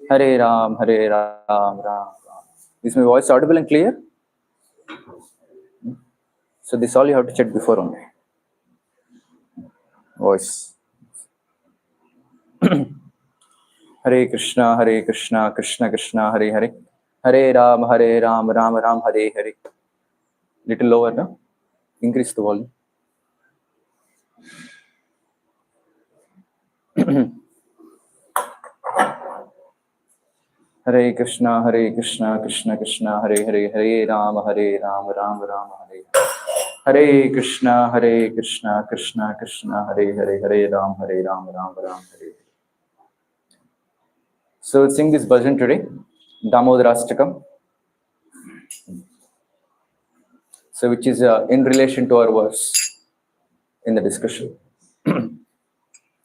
Hare Ram, Hare Ram, Ram Ram. Is my voice audible and clear? So this all you have to check before only. Voice. Hare Krishna, Krishna Krishna, Hare Hare. Hare Ram, Ram Ram, Hare Hare. Little lower, no? Increase the volume. Hare Krishna, Krishna Krishna, Hare Hare. Hare Ram, Ram Ram, Hare Hare. Hare Krishna, Krishna Krishna, Hare Hare. Hare Ram, Ram Ram, Hare Hare. So we'll sing this bhajan today, Damodarastakam. So which is in relation to our verse in the discussion. So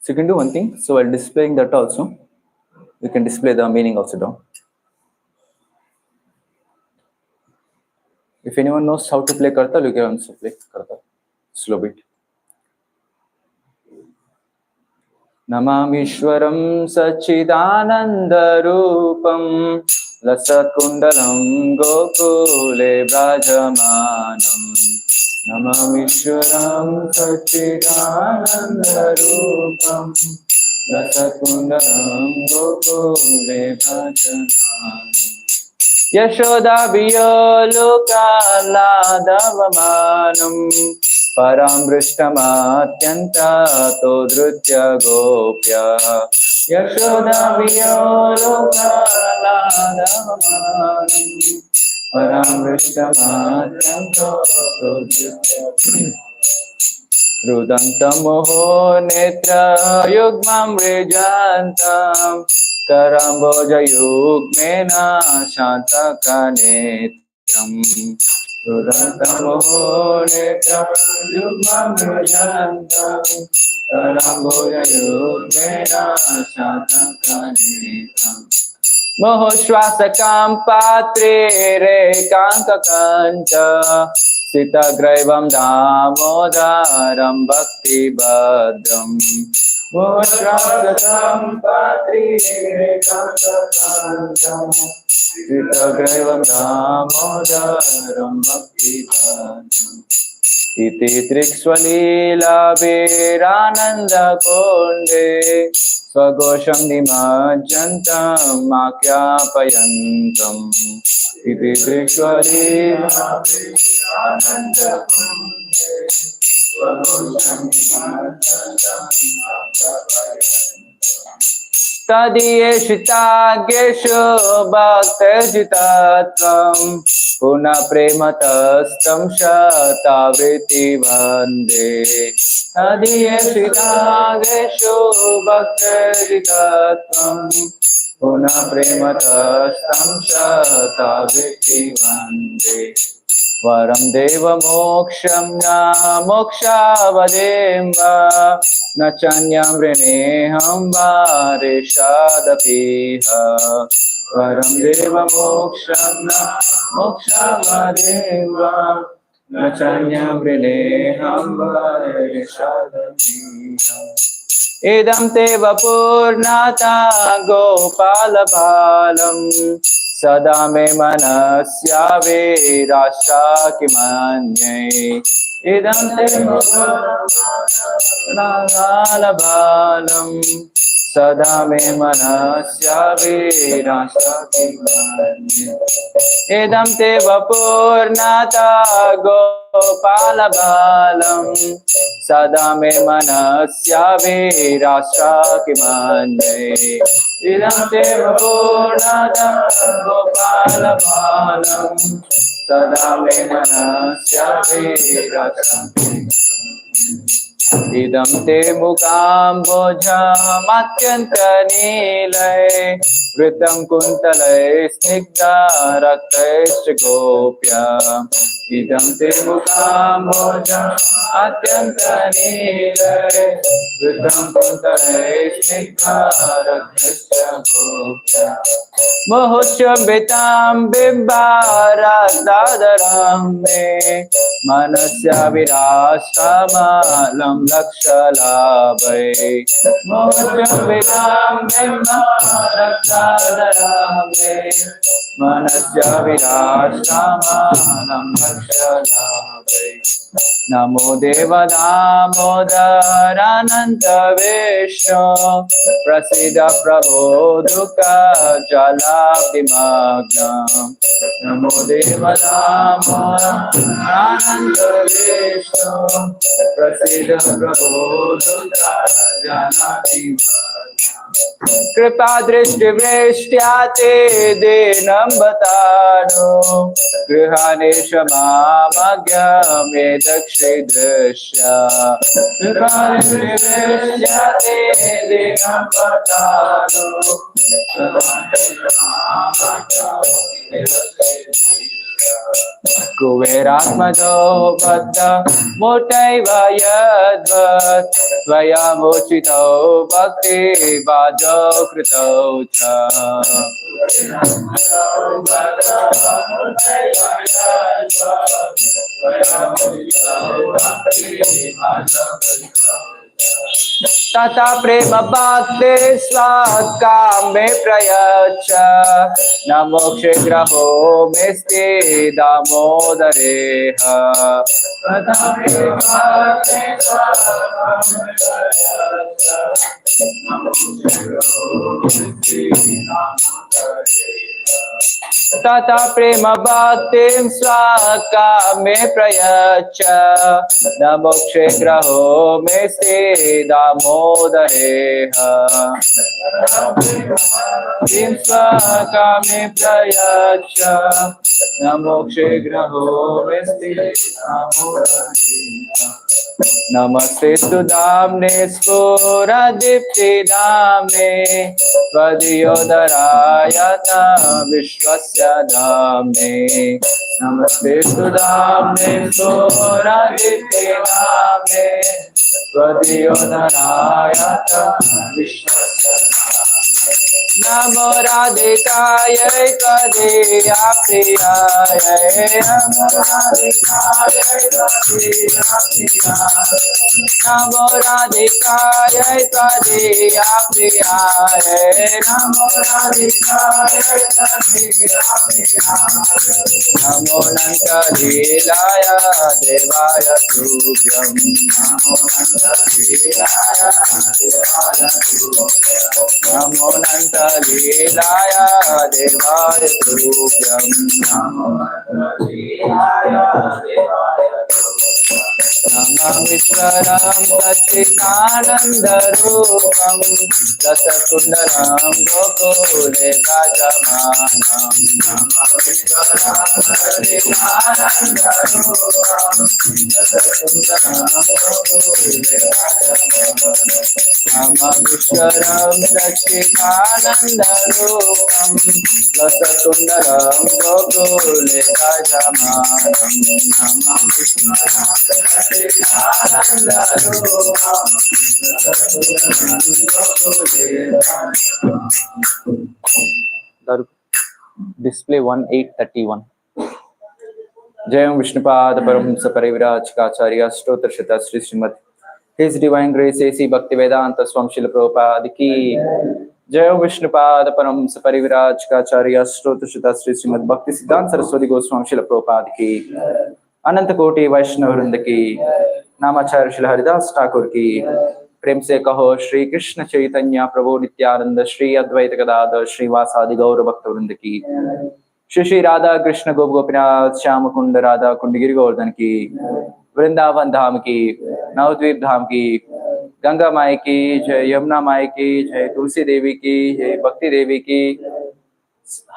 you can do one thing. So while displaying that also, you can display the meaning also down. If anyone knows how to play Kartal, you can also play Kartal. Slow beat. Namamishwaram Sachidananda Rupam Lasakundalam Gokule Brajamanam. Namamishwaram Sachidananda Rupam Lasakundalam Gokule Brajamanam. Yashoda Biyoluka Ladavamanam Parambrishtamathyanta Todrutya Gopya. Yashoda Viyoluka Ladavamanam Parambrishtamathyanta Todrutya Gopya. Rudantamoho netra yugmam rejantam Karamboja yugmena shantaka netram. Rudantamoho netra yugmam rejantam Karamboja yugmena shantaka netram. Mohoshvasakam patre rekanka kancha Sita Graivam Damodaram Bhakti Bhadram. Mohoshvasakam patre rekanka kancha Sita Graivam Damodaram Bhakti Bhadram. Iti Triksvalila Virananda Konde Swagosham Nimajjantam Makyapayantam. Iti Triksvalila Virananda Konde Swagosham Nimajjantam Makyapayantam. Tadiyeshitageshu bhaktajitatvam Puna prematastam shatavriti vande. Tadiyeshitageshu bhaktajitatvam Puna prematastam shatavriti vande. Varam deva moksham na mokshavademva na chanyam vrineham vareshadapiha. Varam deva moksham na mokshavademva na chanyam vrineham vareshadapiha. Idam te vapurnata gopala bhalam Sada me manasya virasha kimanye. Idam te vapurnata bhalam Sada me manasya virasha kimanye. Idam te vapurnata gopala bhalam Sada me manasya virasha kimanye. Idam te vapurnata gopala bhalam Sada me manasya virasha kimanye. Idam te mukam bojam atyanta nilay Vritam kuntalay snigdha raktaischa gopya. Idam te mukam bojam atyanta nilay Vritam kuntalay snigdha raktaischa gopya. Mohoshvabitam bimbharat dadaram me Manasya virashamalam लक्षलाभै मोक्षविदां ब्रह्मरक्षादराभे मनस्य विराशामानं लक्षलाभै नमो देवदामोदरानन्त विष्णु प्रसीद प्रभो दुःख जलाभिमग्नम् नमो देवदामोदरानन्त विष्णु प्रसीद प्रभो दुःख जलाभिमग्नम् कृपा दृष्टिवृष्ट्या ते दीनं बतानो गृहाणेश मामज्ञमे दक्षे दृश्य कृपा दृष्टिवृष्ट्या ते दीनं बतानो कुबेरात्मजो बद्ध मोटैव यद्वत् त्वयामोचितो भक्ति बाजो कृतौ च तथा प्रेम भक्ति स्वाकामे प्रयच्छ न मोक्षे ग्रहो मेस्ते दामोदरेह तथा प्रेम भक्ति स्वाकामे प्रयच्छ न मोक्षे ग्रहो मेस्ते दामोदरेह तथा प्रेम भक्तिं स्वाकामे प्रयच्छ न मोक्षे ग्रहो मेस्ते दामोदरेह भक्तिं स्वाकामे प्रयच्छ न मोक्षे ग्रहो मेस्ते दामोदरेह नमस्ते सुदाम्ने स्फुरदीप्तिदाम्ने त्वदीयोदरायत विश्वस्य धाम्ने नमस्ते सुदाम्ने स्फुरदीप्तिदाम्ने त्वदीयोदरायत विश्वस्य नमो राधिकायै त्वदीया प्रियायै नमो राधिकायै त्वदीया प्रियायै नमो राधिकायै त्वदीया प्रियायै नमो राधिकायै त्वदीया प्रियायै नमो नन्दलीलाय देवाय तुभ्यं नमो नन्दलीलाय देवाय तुभ्यं नमो नन्दलीलाय देवाय तुभ्यं नमो नन्दलीलाय देवाय नमः सच्चिदानन्दरूपं रसकुण्डलं गोकुले विराजमानं नमः सच्चिदानन्दरूपं रसकुण्डलं गोकुले विराजमानं नमः सच्चिदानन्दरूपं रसकुण्डलं गोकुले विराजमानं नमः Display 1831 Jayam Vishnupad Paramhamsa Parivrajkacharya Stotra Shata Sri Srimad His Divine Grace A.C. Bhaktivedanta Swami Srila Prabhupada Ki Jayam Vishnupad Paramhamsa Parivrajkacharya Stotra Shata Sri Srimad Bhakti Siddhanta Saraswati Goswami Srila Prabhupada Ki अनंत कोटि वैष्णव वृंद की नामाचार्य श्री हरिदास ठाकुर की प्रेम से कहो श्री कृष्ण चैतन्य प्रभु नित्यानंद श्री अद्वैत गदाधर श्रीवासादि गौर भक्त वृंद की श्री श्री राधा कृष्ण गोप गोपीनाथ श्याम कुंड राधा कुंड गिरि गोवर्धन की वृंदावन धाम की नवद्वीप धाम की गंगा माई की जय यमुना माई की जय तुलसी देवी की जय भक्ति देवी की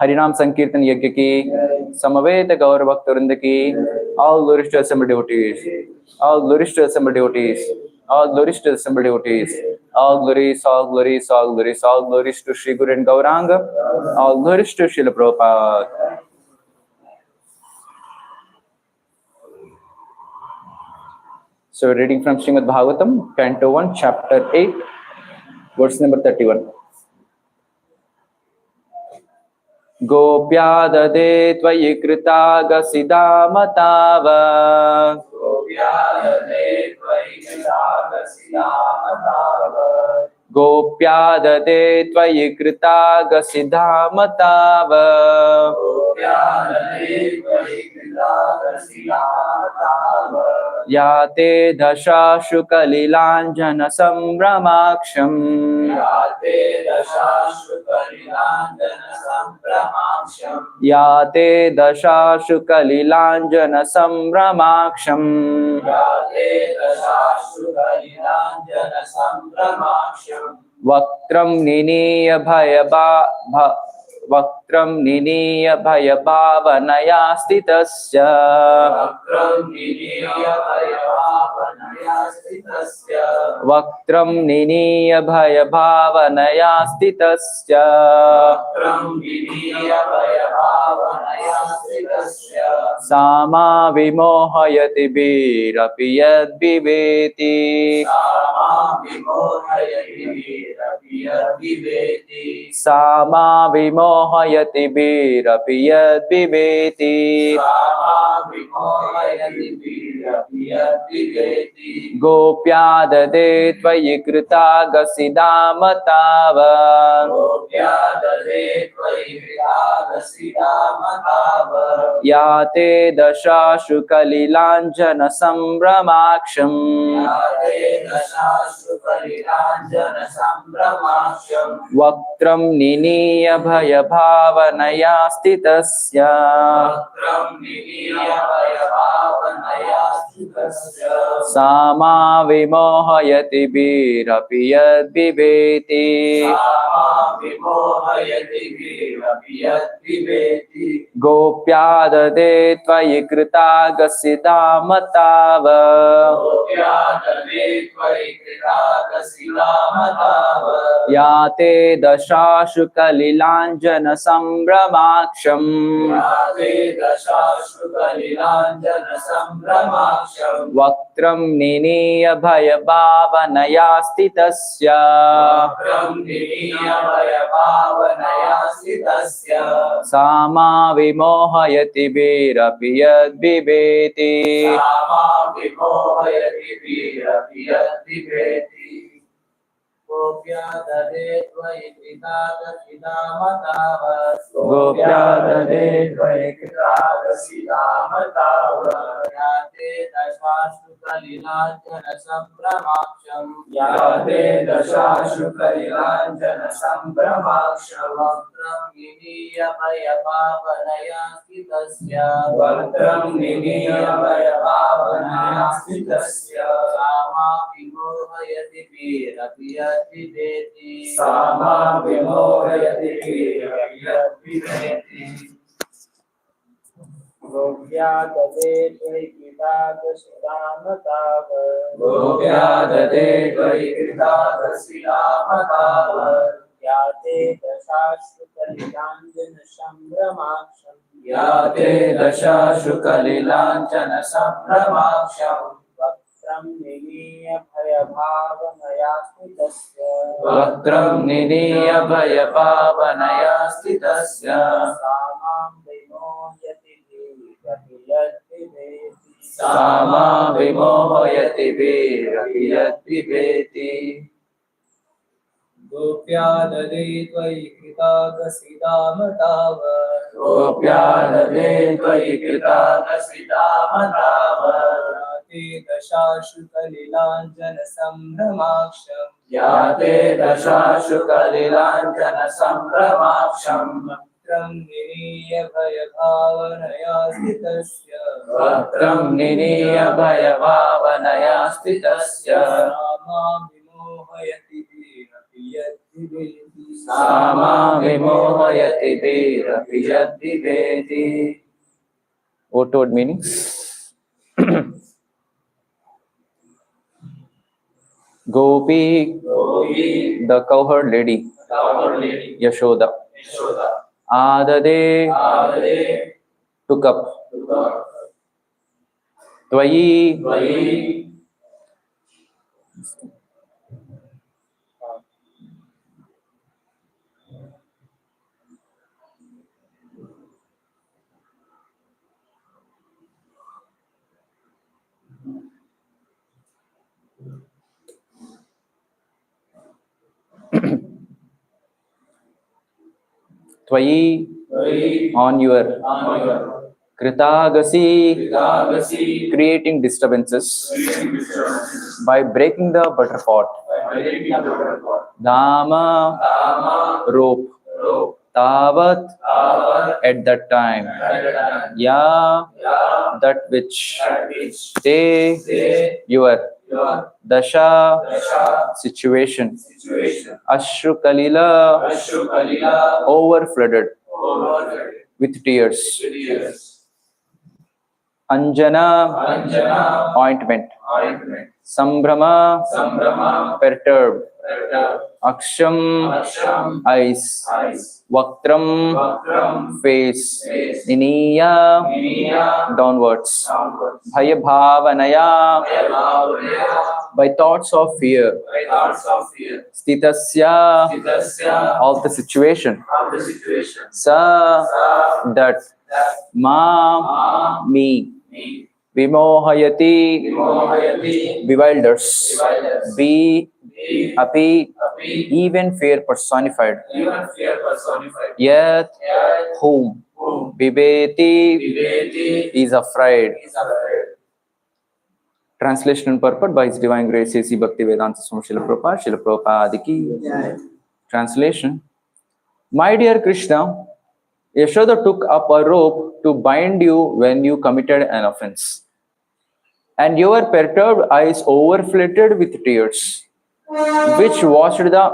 हरिनाम संकीर्तन यज्ञ की समवेत गौर भक्त वृंद की all glories to assembled devotees, all glories to assembled devotees, all glories to assembled devotees, all glories, all glories, all glories, all glories to Shri Guru and Gauranga, all glories to Srila Prabhupada. So we're reading from Srimad Bhagavatam, Canto 1, Chapter 8, verse number 31. Gopya dade tvayi krita gasidamatava Gopya dade Gopya ददे त्वयि कृतागसिधामताव या ते दशाशु कलिलाञ्जन संभ्रमाक्षम् या ते दशाशु कलिलाञ्जन संभ्रमाक्षम् वक्त्रं निनीय वक्त्रं निनीय भयभावनया स्थितस्य वक्त्रं निनीय भयभावनया स्थितस्य सामा विमोहयति वीरपि यद्विवेति सामा विमोहयति वीरपि यद्विवेति गोप्या ददे त्वयि कृतागसिदामताव या ते दशाशु कलिलाञ्जन संभ्रमाक्षम् वक्त्रं निनीय भयभावनया स्थितस्य सामा विमोहयति वीरपि यद्विवेति गोप्या ददे त्वयि कृतागसिदामताव या ते दशाशु कलिलाञ्जन संभ्रमाक्षम् वक्त्रं निनीय भयभावनया स्थितस्य सामा विमोहयति वीरपि यद्विवेति गोप्या ददे त्वयि कृतागसिदामताव या ते दशाशु कलिलाञ्जन संभ्रमाक्षम् वक्त्रं निनीय भयभावनया स्थितस्य सामा विमोहयति वीरपि यद्विवेति गोप्या ददे त्वयि कृतागसिदामताव या ते दशाशु कलिलाञ्जन संभ्रमाक्षम् वक्त्रं निनीय भयभावनया स्थितस्य सामां विमोहयति वीरपि यद्विवेति गोप्या ददे त्वयि कृतागसिदामताव ते दशाशु कलिलाञ्जन संभ्रमाक्षम् वक्त्रं निनीय भयभावनया स्थितस्य सामा विमोहयति वीरपि यद्विवेति What word meaning? Gopi, the cowherd lady, Yashoda. Adade, took up. Tvayi, Twayi, on your Kritagasi, creating disturbances by breaking the butter pot. Dama, rope. Tavat, at that time. Ya, that which. Te, your. Dasha, situation. Ashru Kalila, over flooded with tears. Anjana, ointment. Sambrama, perturbed. Aksham, eyes. Vaktram, face. Niniya, downwards. Bhayabhavanaya, by thoughts of fear. Stitasya, of the situation. Sa, that. Ma, me. Vimohayati, bewilders. Be, api, even fear personified. Yet, whom. Bibeti, is afraid. Translation and purport by His Divine Grace A.C. Bhaktivedanta Swami Srila Prabhupada, Srila Prabhupada ki. Translation. My dear Krishna, Yashoda took up a rope to bind you when you committed an offense, and your perturbed eyes overflooded with tears, which washed the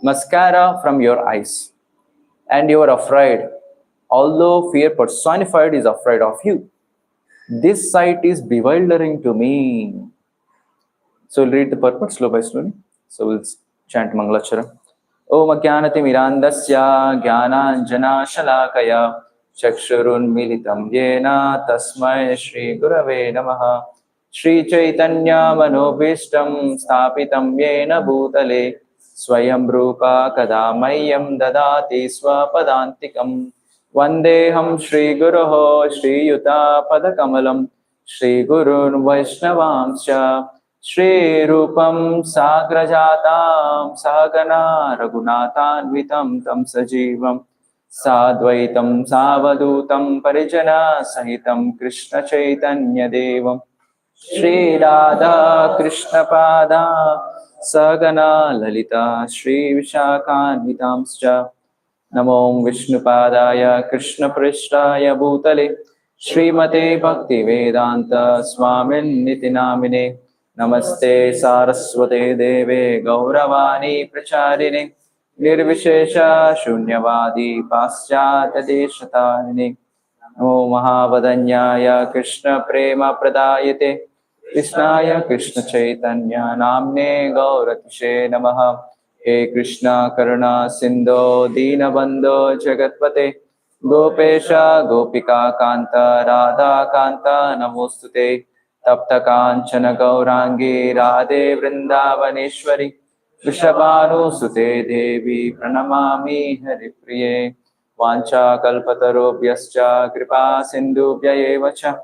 mascara from your eyes, and you are afraid, although fear personified is afraid of you. This sight is bewildering to me. So we'll read the purport slow by slowly. So we'll chant Mangalachara. Om Jnanatimirandasya Jnananjana Shalakaya Chakshurunmilitam Yena Tasmai Shri Gurave Namaha. Shri Chaitanya Manobhishtam Sthapitam Yena Bhutale Swayam Rupa Kadamayam Dadati Swapadantikam Vandeham Shri Guruho Shri Yuta Padakamalam Shri Gurun Vaishnavamscha Shri Rupam Sagrajatam Sahagana Raghunatanvitam Tam Sajivam Sadvaitam Savadutam Parijana Sahitam Krishna Chaitanya Devam Shri Radha Krishna Pada Sagana Lalita Shri Vishakhanvitamscha Namo Vishnupadaya Krishna Prishtaya Bhutale Srimate Bhaktivedanta Swamin Niti Namine Namaste Saraswate Deve Gauravani Pracharine Nirvishesha Shunyavadi Paschatya Deshatarine Namo Mahavadanyaya Krishna Prema Pradayate Krishnaya Krishna Chaitanya Namne Gauratishe Namaha He Krishna Karuna Sindho Dinabandho Jagatpate Gopesha Gopika Kanta Radha Kanta Namostute Tapta Kanchana Gaurangi Radhe Vrindavaneshwari Vrishabhanu Sute Devi Pranamami Haripriye Vancha Kalpatarobhyascha Kripa Sindhubhya eva cha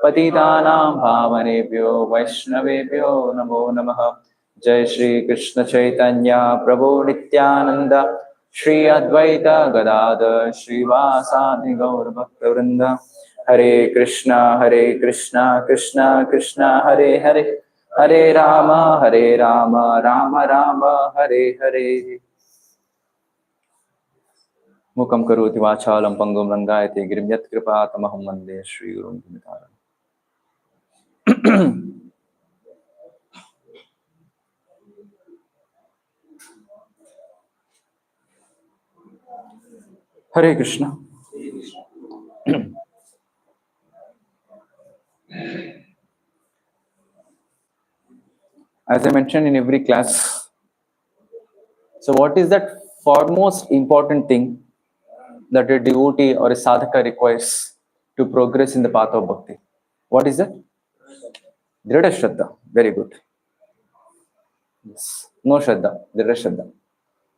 Patitanam Bhavanebhyo Vaishnavebhyo Namo Namaha Jai Shri Krishna Chaitanya Prabhu Nityananda Shri Advaita Gadadhar Shri Vasadi Gaur Bhakta Hare Krishna Krishna Krishna Hare Hare Hare Rama Rama Rama Hare Hare Mukam karoti vachalam pangum rangayate girim yat kripatamaham vande Shri Gurun Bhumitaram. Hare Krishna. As I mentioned in every class, so what is that foremost important thing that a devotee or a sadhaka requires to progress in the path of bhakti? What is that? Dhrida Shraddha. Very good. Yes. No Shraddha, Dhrida Shraddha.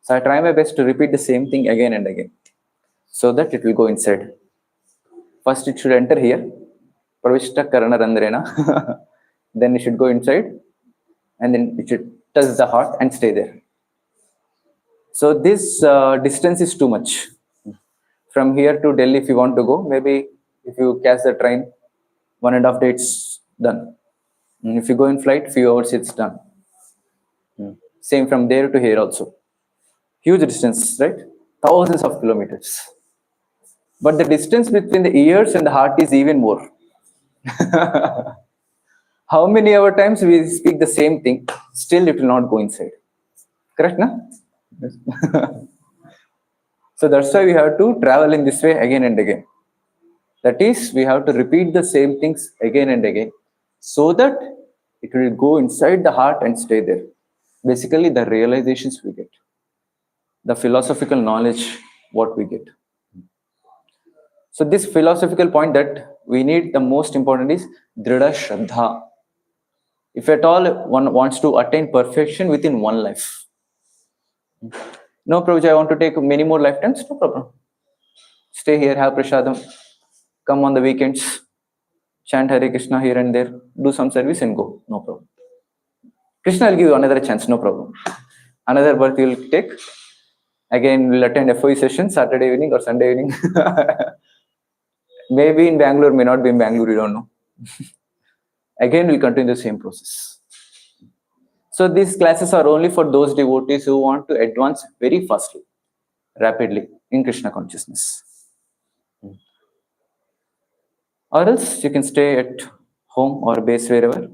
So I try my best to repeat the same thing again and again so that it will go inside. First it should enter here. Pravishta Karana Randrena. Then it should go inside. and then it should touch the heart and stay there. So this distance is too much. From here to Delhi, if you want to go, maybe if you catch the train, 1.5 days, it's done. And if you go in flight, few hours, it's done. Same from there to here also. Huge distance, right? Thousands of kilometers. But the distance between the ears and the heart is even more. How many other times we speak the same thing, still it will not go inside. Correct, na? So that's why we have to travel in this way again and again. That is, we have to repeat the same things again and again so that it will go inside the heart and stay there. Basically, the realizations we get, the philosophical knowledge, what we get. So this philosophical point that we need, the most important is Dhrida Shraddha. If at all one wants to attain perfection within one life. No, Prabhuji, I want to take many more lifetimes. No problem. Stay here, have prasadam. Come on the weekends. Chant Hare Krishna here and there. Do some service and go. No problem. Krishna will give you another chance. No problem. Another birth you will take. Again, we'll attend FOE session Saturday evening or Sunday evening. Maybe in Bangalore, may not be in Bangalore, you don't know. Again, we'll continue the same process. So these classes are only for those devotees who want to advance very fastly, rapidly in Krishna consciousness. Or else you can stay at home or base wherever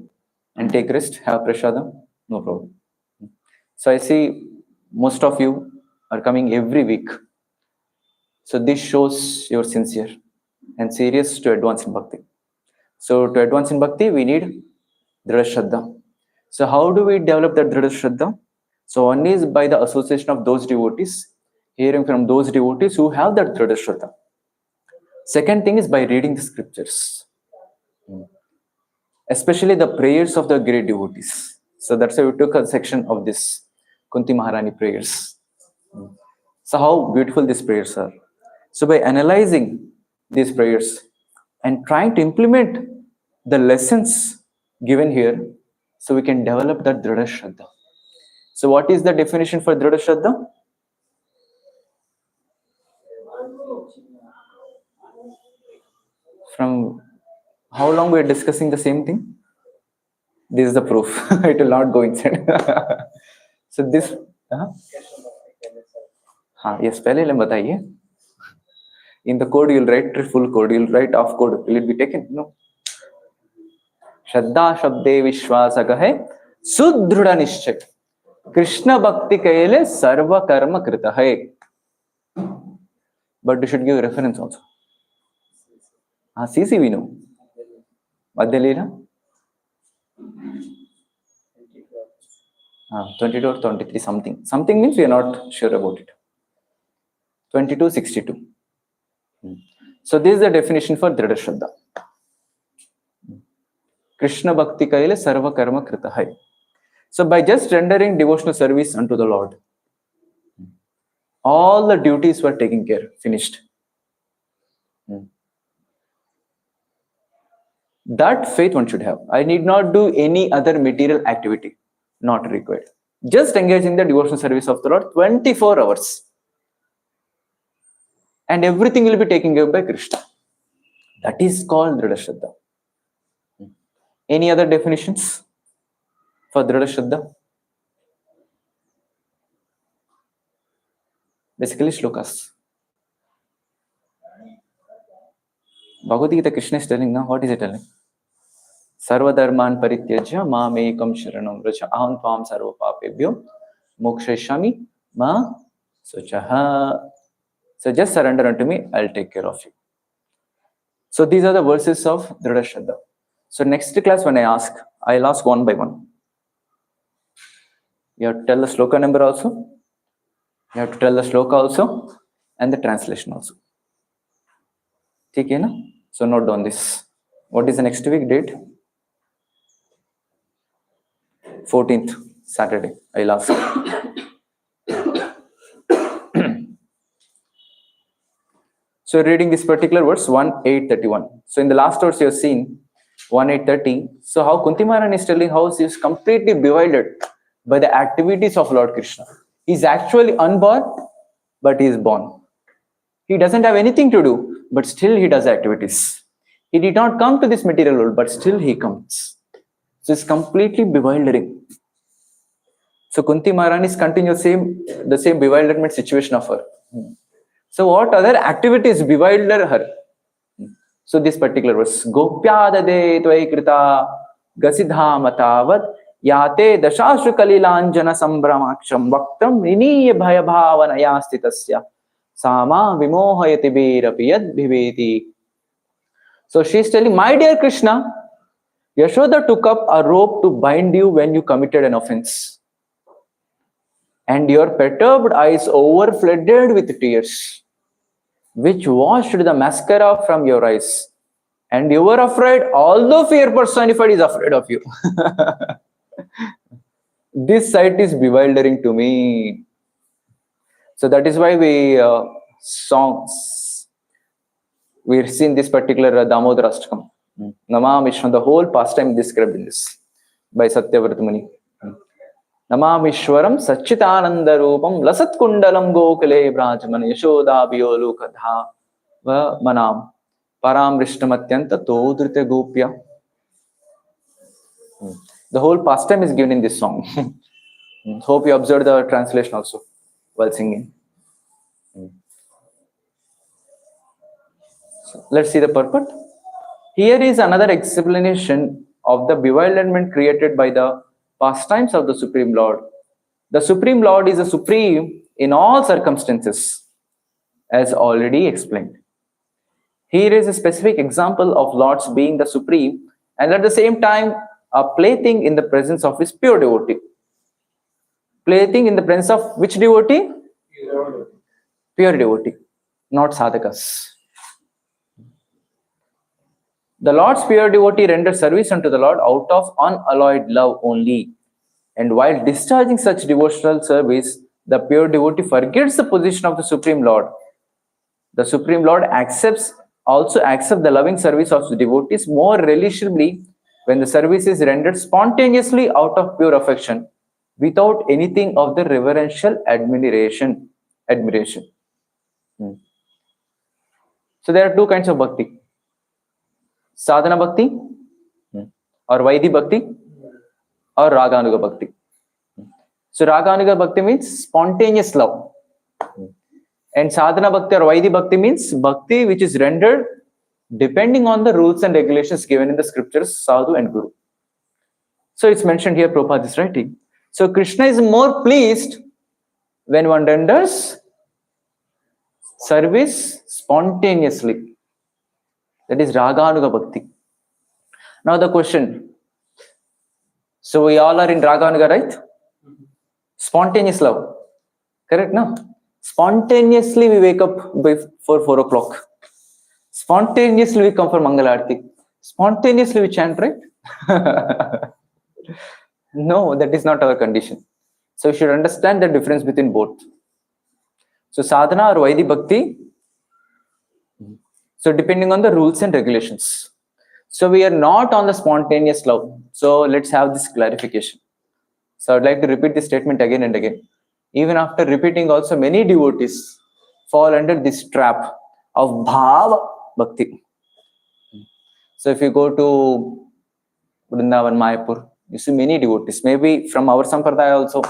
and take rest, have prasadam, no problem. So I see most of you are coming every week. So this shows you're sincere and serious to advance in bhakti. So to advance in bhakti, we need Dhrida Shraddha. So how do we develop that Dhrida Shraddha? So one is by the association of those devotees, hearing from those devotees who have that Dhrida Shraddha. Second thing is by reading the scriptures, especially the prayers of the great devotees. So that's why we took a section of this Kunti Maharani prayers. So how beautiful these prayers are. So by analyzing these prayers and trying to implement the lessons given here, so we can develop that Dhrida Shraddha. So what is the definition for Dhrida Shraddha? From how long we are discussing the same thing? This is the proof. It will not go inside. So this, yes, पहले ले बताइए. In the code, you'll write full code. You'll write off code. Will it be taken? No. Shraddha Shabde Vishwasaka hai Sudhrida Nishchay. Krishna Bhakti Kaile Sarva Karma Krita hai. But you should give reference also. CC we know. Madhyalila? 22 or 23 something. Something means we are not sure about it. 2262. So this is the definition for Dhrida Shraddha. Krishna Bhakti Kaile Sarva Karma Krita hai. So by just rendering devotional service unto the Lord, all the duties were taken care, finished. That faith one should have. I need not do any other material activity. Not required. Just engage in the devotional service of the Lord 24 hours. And everything will be taken care of by Krishna. That is called Dhrida Shraddha. Any other definitions for Dhrida Shraddha? Basically shlokas. Bhagavad Gita, Krishna is telling now, what is it telling? Sarva dharman parityajya mam ekam sharanam vraja aham tvam sarva papebhyo mokshayashami ma suchaha. So just surrender unto me, I'll take care of you. So these are the verses of Dhrida Shraddha. So next class when I'll ask one by one. You have to tell the sloka number also. You have to tell the sloka also and the translation also. Okay, na? So note down this. What is the next week date? 14th, Saturday. I'll ask. So reading this particular verse, 1:8:31. So in the last verse you have seen 18:30. So how Kunti Maharani is telling how she is completely bewildered by the activities of Lord Krishna. He is actually unborn, but he is born. He doesn't have anything to do, but still he does activities. He did not come to this material world, but still he comes. So it's completely bewildering. So Kunti Maharani is continuing the same bewilderment situation of her. So what other activities bewilder her? So this particular verse, Gopyadade tvaikrita gasidhamatavat yate dashashru kalilanjana sambramaksham vaktam niniya bhayabhavanaya stitasya sama vimohayati birapi yad bhiveti. So she's telling, my dear Krishna, Yashoda took up a rope to bind you when you committed an offense. And your perturbed eyes overflooded with tears, which washed the mascara from your eyes. And you were afraid, although fear personified is afraid of you. This sight is bewildering to me. So that is why we've seen this particular Damodar Ashtakam. Namamishwaram, the whole pastime described in this by Satyavrata Muni. Namamishwaram Sachitananda Rupam Lasat Kundalam Gokale Brajman Yashoda Biolukadha Manam Param Rishtamatyanta Todrite Gopya. The whole pastime is given in this song. Hope you observed the translation also while singing. So let's see the purport. Here is another explanation of the bewilderment created by the pastimes of the Supreme Lord. The Supreme Lord is a supreme in all circumstances, as already explained. Here is a specific example of Lord's being the supreme and at the same time a plaything in the presence of his pure devotee. Plaything in the presence of which devotee? Pure devotee, not sadhakas. The Lord's pure devotee renders service unto the Lord out of unalloyed love only. And while discharging such devotional service, the pure devotee forgets the position of the Supreme Lord. The Supreme Lord also accepts the loving service of the devotees more relishably when the service is rendered spontaneously out of pure affection, without anything of the reverential admiration. So there are two kinds of bhakti. Sadhana bhakti or Vaidhi bhakti or Raganuga bhakti. So Raganuga bhakti means spontaneous love. And Sadhana bhakti or Vaidhi bhakti means bhakti which is rendered depending on the rules and regulations given in the scriptures, Sadhu and Guru. So it's mentioned here, Prabhupada is writing. So Krishna is more pleased when one renders service spontaneously. That is Raganuga bhakti. Now the question. So we all are in Raganuga, right? Spontaneous love. Correct, no? Spontaneously we wake up before 4 o'clock. Spontaneously we come for Mangalarti. Spontaneously we chant, right? No, that is not our condition. So you should understand the difference between both. So sadhana or Vaidhi bhakti, so depending on the rules and regulations. So we are not on the spontaneous love. So let's have this clarification. So I'd like to repeat this statement again and again. Even after repeating also, many devotees fall under this trap of bhava bhakti. So if you go to Vrindavan, Mayapur, you see many devotees, maybe from our sampradaya also,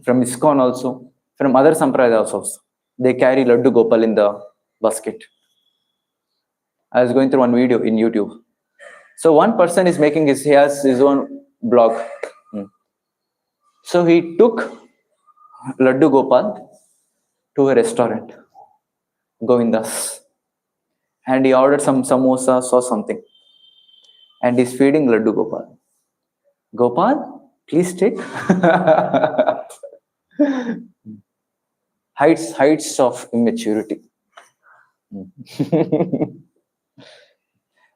from ISKCON also, from other sampradayas also. They carry Laddu Gopal in the basket. I was going through one video in YouTube. So one person is he has his own blog. So he took Laddu Gopal to a restaurant, Govindas, and he ordered some samosas or something. And he's feeding Laddu Gopal. Gopal, please take. heights of immaturity.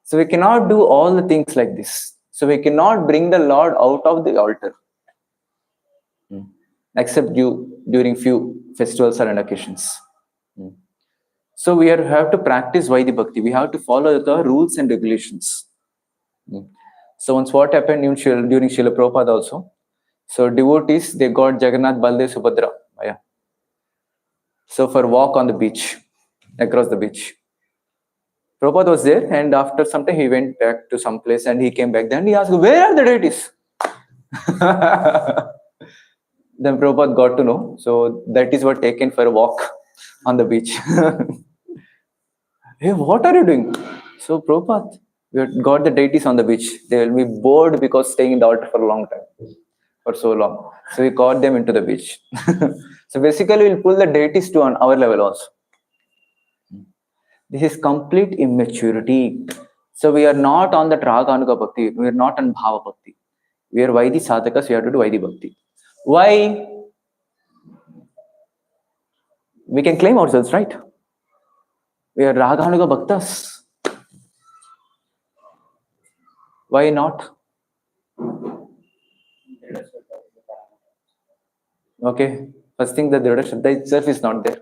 So we cannot do all the things like this. So we cannot bring the Lord out of the altar. Except during few festivals or occasions. So we have to practice Vaidhi Bhakti. We have to follow the rules and regulations. So once what happened during Srila Prabhupada also, so devotees, they got Jagannath, Baldev, Subhadra. Yeah. So for walk on the beach, across the beach. Prabhupada was there, and after some time he went back to some place and he came back. Then he asked, where are the deities? Then Prabhupada got to know. So that is what taken for a walk on the beach. Hey, what are you doing? So Prabhupada, we have got the deities on the beach. They will be bored because staying in the altar for a long time, for so long. So we got them into the beach. So basically we'll pull the deities to on our level also. This is complete immaturity. So we are not on the Raganuga Bhakti. We are not on Bhava Bhakti. We are Vaidhi Sadhakas. We have to do Vaidhi Bhakti. Why? We can claim ourselves, right? We are Raganuga Bhaktas. Why not? Okay. First thing, the Dhrida Shraddha itself is not there.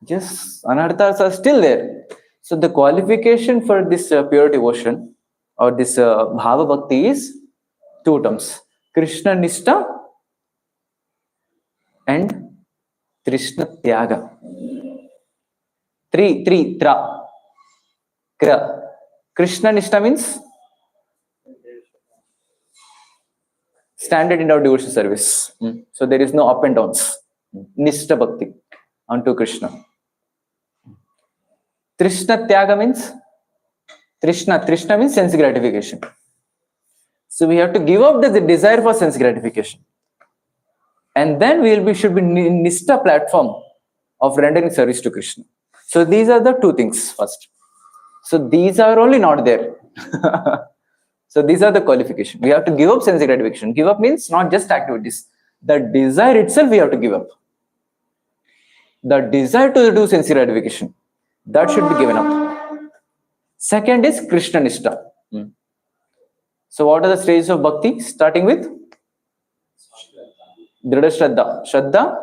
Yes, anarthas are still there. So the qualification for this pure devotion or this bhava bhakti is two terms: Krishna Nishta and Krishna Tyaga. Tra. Kra. Krishna Nishta means standard in our devotion service. So there is no up and downs. Nishta bhakti unto Krishna. Trishna Tyaga means Trishna means sense gratification. So we have to give up the desire for sense gratification. And then should be in Nishta platform of rendering service to Krishna. So these are the two things first. So these are only not there. So these are the qualification. We have to give up sense gratification. Give up means not just activities. The desire itself we have to give up. The desire to do sense gratification, that should be given up. Second is Krishna Nishta. So what are the stages of bhakti? Starting with Dhrida Shraddha. Shraddha,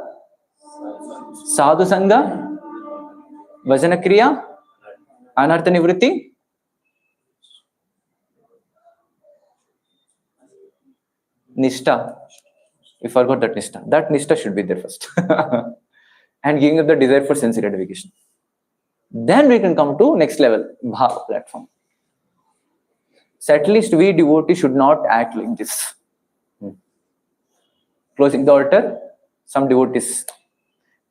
Sadhu Sangha, Vajana Kriya, Anartha Nivritti, Nishta. We forgot that Nishta. That Nishta should be there first. And giving up the desire for sense gratification. Then we can come to next level, Bhava platform. So at least we devotees should not act like this. Closing the altar, some devotees.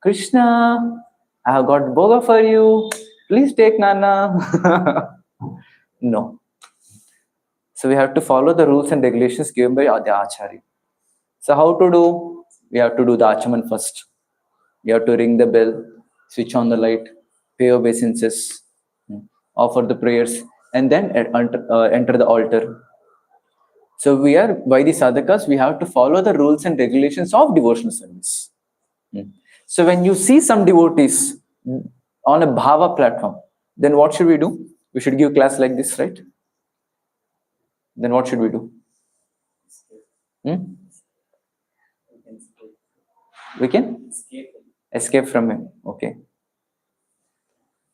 Krishna, I have got boga for you. Please take Nana. No. So we have to follow the rules and regulations given by the Acharya. So how to do? We have to do the Achaman first. You have to ring the bell, switch on the light, pay obeisances, offer the prayers, and then enter the altar. So we are, by the sadhakas, we have to follow the rules and regulations of devotional service. So when you see some devotees on a bhava platform, then what should we do? We should give class like this, right? Then what should we do? We can escape from him. Okay.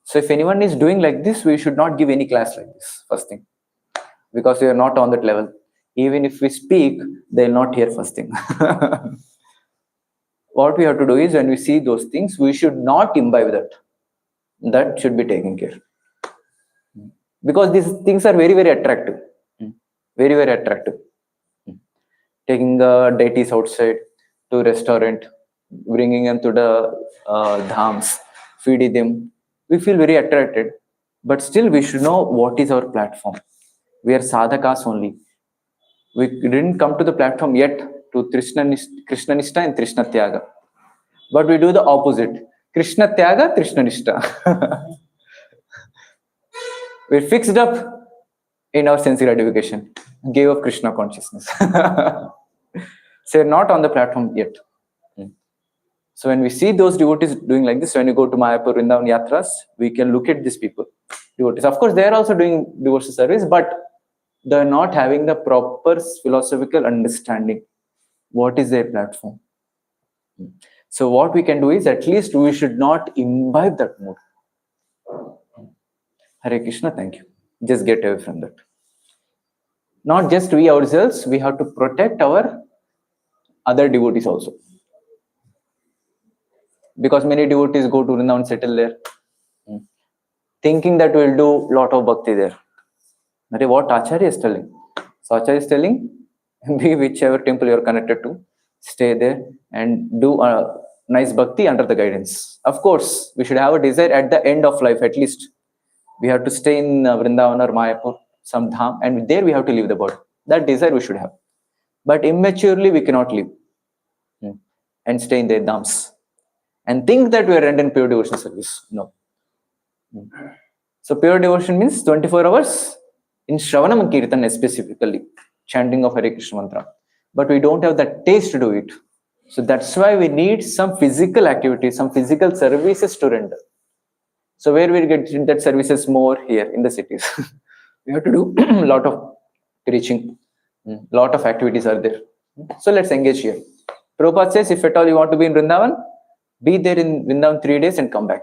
So if anyone is doing like this, we should not give any class like this, first thing. Because we are not on that level. Even if we speak, they will not hear first thing. What we have to do is, when we see those things, we should not imbibe that. That should be taken care. Because these things are very, very attractive. Very, very attractive. Taking the deities outside to restaurant, bringing them to the dhams, feeding them. We feel very attracted. But still, we should know what is our platform. We are sadhakas only. We didn't come to the platform yet to Krishna Nishta and Krishna Tyaga. But we do the opposite. Krishna Tyaga, Krishna Nishta. We're fixed up in our sense gratification. Gave up Krishna consciousness. So we're not on the platform yet. So when we see those devotees doing like this, when you go to Mayapur, Vrindavan Yatras, we can look at these people, devotees. Of course, they are also doing devotional service, but they're not having the proper philosophical understanding. What is their platform? So what we can do is, at least we should not imbibe that mood. Hare Krishna, thank you. Just get away from that. Not just we ourselves, we have to protect our other devotees also. Because many devotees go to Vrindavan and settle there, thinking that we'll do lot of bhakti there. That is what Acharya is telling. So Acharya is telling, be whichever temple you're connected to, stay there and do a nice bhakti under the guidance. Of course, we should have a desire at the end of life, at least. We have to stay in Vrindavan or Mayapur, some dham, and there we have to leave the body. That desire we should have. But immaturely, we cannot live and stay in their dhams and think that we are rendered pure devotion service. No. So pure devotion means 24 hours in Shravanam Kirtan specifically, chanting of Hare Krishna mantra. But we don't have the taste to do it. So that's why we need some physical activity, some physical services to render. So where we get that services more? Here in the cities. We have to do a lot of preaching, lot of activities are there. So let's engage here. Prabhupada says, if at all you want to be in Vrindavan, be there in Vrindavan 3 days and come back.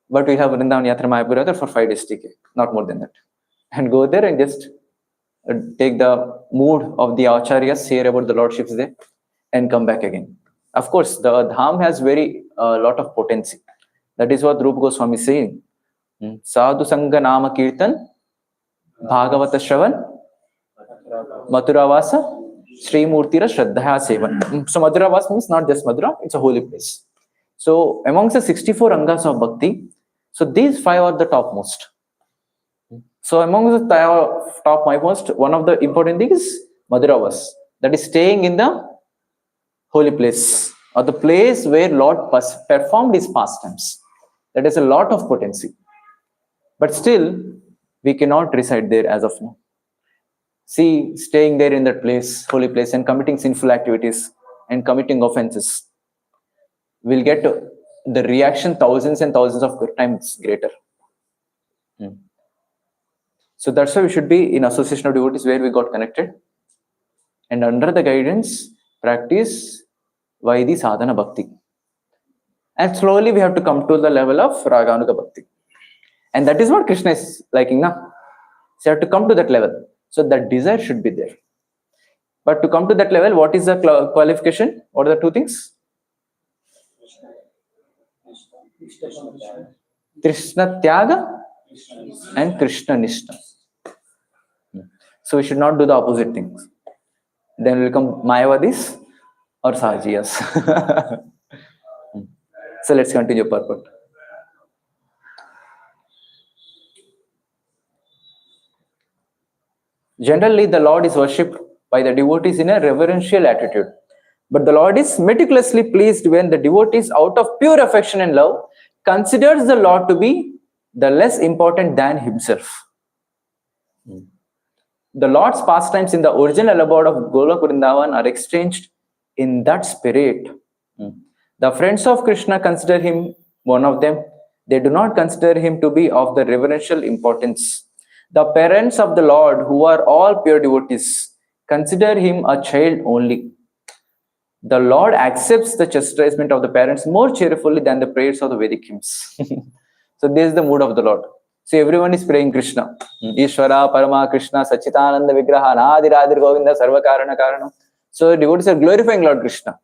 But we have Vrindavan Yatra Mayapur for 5 days, not more than that. And go there and just take the mood of the acharyas, hear about the lordships there, and come back again. Of course, the dham has very lot of potency. That is what Rupa Goswami is saying. Sadhu Sangha Nama Kirtan, Bhagavata Shravan, Mathuravasa, Sri Murtira Shraddhaya Sevan. So Madhuravasa means not just Madhura, it's a holy place. So amongst the 64 Angas of Bhakti, so these 5 are the topmost. So among the topmost, one of the important things is Madhuravas. That is staying in the holy place or the place where Lord performed his pastimes. That is a lot of potency. But still, we cannot reside there as of now. See, staying there in that place, holy place, and committing sinful activities and committing offenses will get the reaction thousands and thousands of times greater. So that's why we should be in association of devotees where we got connected and under the guidance practice Vaidhi Sadhana Bhakti. And slowly we have to come to the level of Raganuga Bhakti. And that is what Krishna is liking now. So you have to come to that level. So that desire should be there. But to come to that level, what is the qualification? What are the 2 things? Krishna Tyaga and Krishna Nishta. So we should not do the opposite things. Then we'll become Mayavadis or Sahajiyas. So let's continue purport. Generally, the Lord is worshipped by the devotees in a reverential attitude. But the Lord is meticulously pleased when the devotees, out of pure affection and love, considers the Lord to be the less important than himself. The Lord's pastimes in the original abode of Golok Vrindavan are exchanged in that spirit. The friends of Krishna consider him one of them. They do not consider him to be of the reverential importance. The parents of the Lord, who are all pure devotees, consider him a child only. The Lord accepts the chastisement of the parents more cheerfully than the prayers of the Vedic hymns. So this is the mood of the Lord. So everyone is praying Krishna. Ishvara, Parama, Krishna, Sachitananda, Vigraha, Nadi, Radhir, Govinda, Sarva Karana, Karanam. So devotees are glorifying Lord Krishna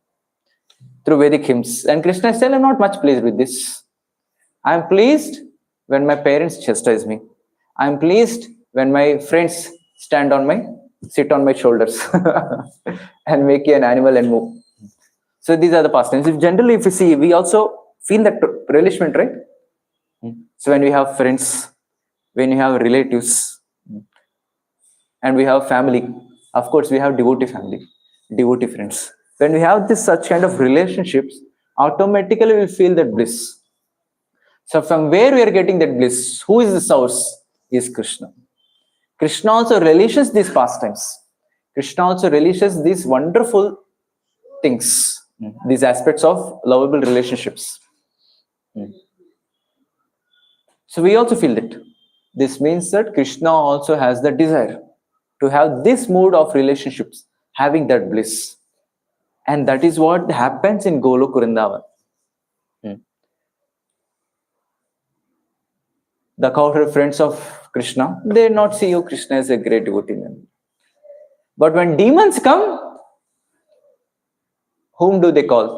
through Vedic hymns. And Krishna is still, I'm not much pleased with this. I am pleased when my parents chastise me. I am pleased when my friends sit on my shoulders and make an animal and move. So these are the pastimes. Generally, if you see, we also feel that relishment, right? So when we have friends, when we have relatives, and we have family, of course, we have devotee family, devotee friends. When we have this such kind of relationships, automatically we feel that bliss. So from where we are getting that bliss, who is the source? Is Krishna. Krishna also relishes these pastimes. Krishna also relishes these wonderful things, these aspects of lovable relationships. So we also feel that. This means that Krishna also has the desire to have this mood of relationships, having that bliss. And that is what happens in Golok Vrindavan. the cowherd friends of Krishna, they not see you Krishna as a great devotee man. But when demons come, whom do they call?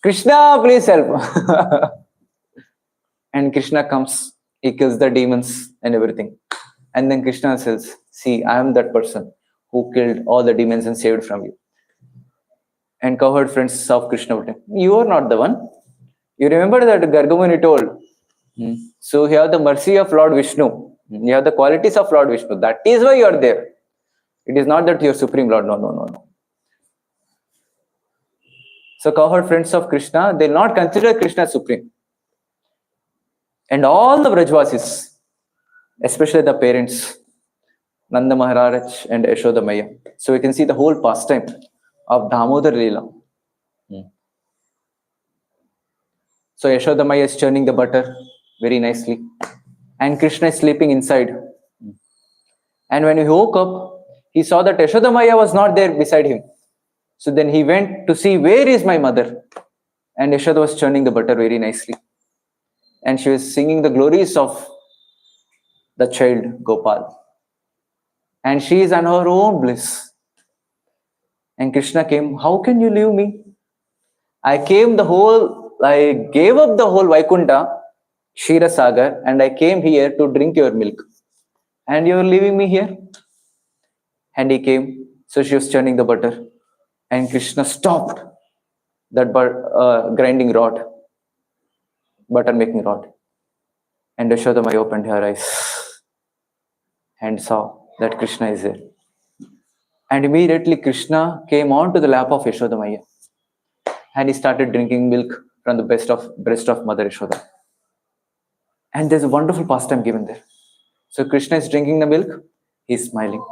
Krishna, please help. And Krishna comes, he kills the demons and everything. And then Krishna says, see, I am that person who killed all the demons and saved from you. And cowherd friends of Krishna would say, you are not the one. You remember that Gargamuni told. So you have the mercy of Lord Vishnu. You have the qualities of Lord Vishnu. That is why you are there. It is not that you are Supreme Lord. No. So cowherd friends of Krishna, they will not consider Krishna supreme. And all the Vrajvasis, especially the parents, Nanda Maharaj and Yashoda Maya. So we can see the whole pastime of Damodar Leela. So Yashoda Maya is churning the butter very nicely. And Krishna is sleeping inside. And when he woke up, he saw that Yashoda Maya was not there beside him. So then he went to see, where is my mother? And Yashoda was churning the butter very nicely. And she was singing the glories of the child Gopal. And she is on her own bliss. And Krishna came, how can you leave me? I gave up the whole Vaikunta, Shira Sagar, and I came here to drink your milk. And you are leaving me here? And he came, so she was churning the butter. And Krishna stopped that grinding rod, butter making rod. And Yashoda Maya opened her eyes and saw that Krishna is there. And immediately Krishna came onto the lap of Yashoda Maya. And he started drinking milk from the breast of Mother Yashoda. And there's a wonderful pastime given there. So Krishna is drinking the milk, he's smiling.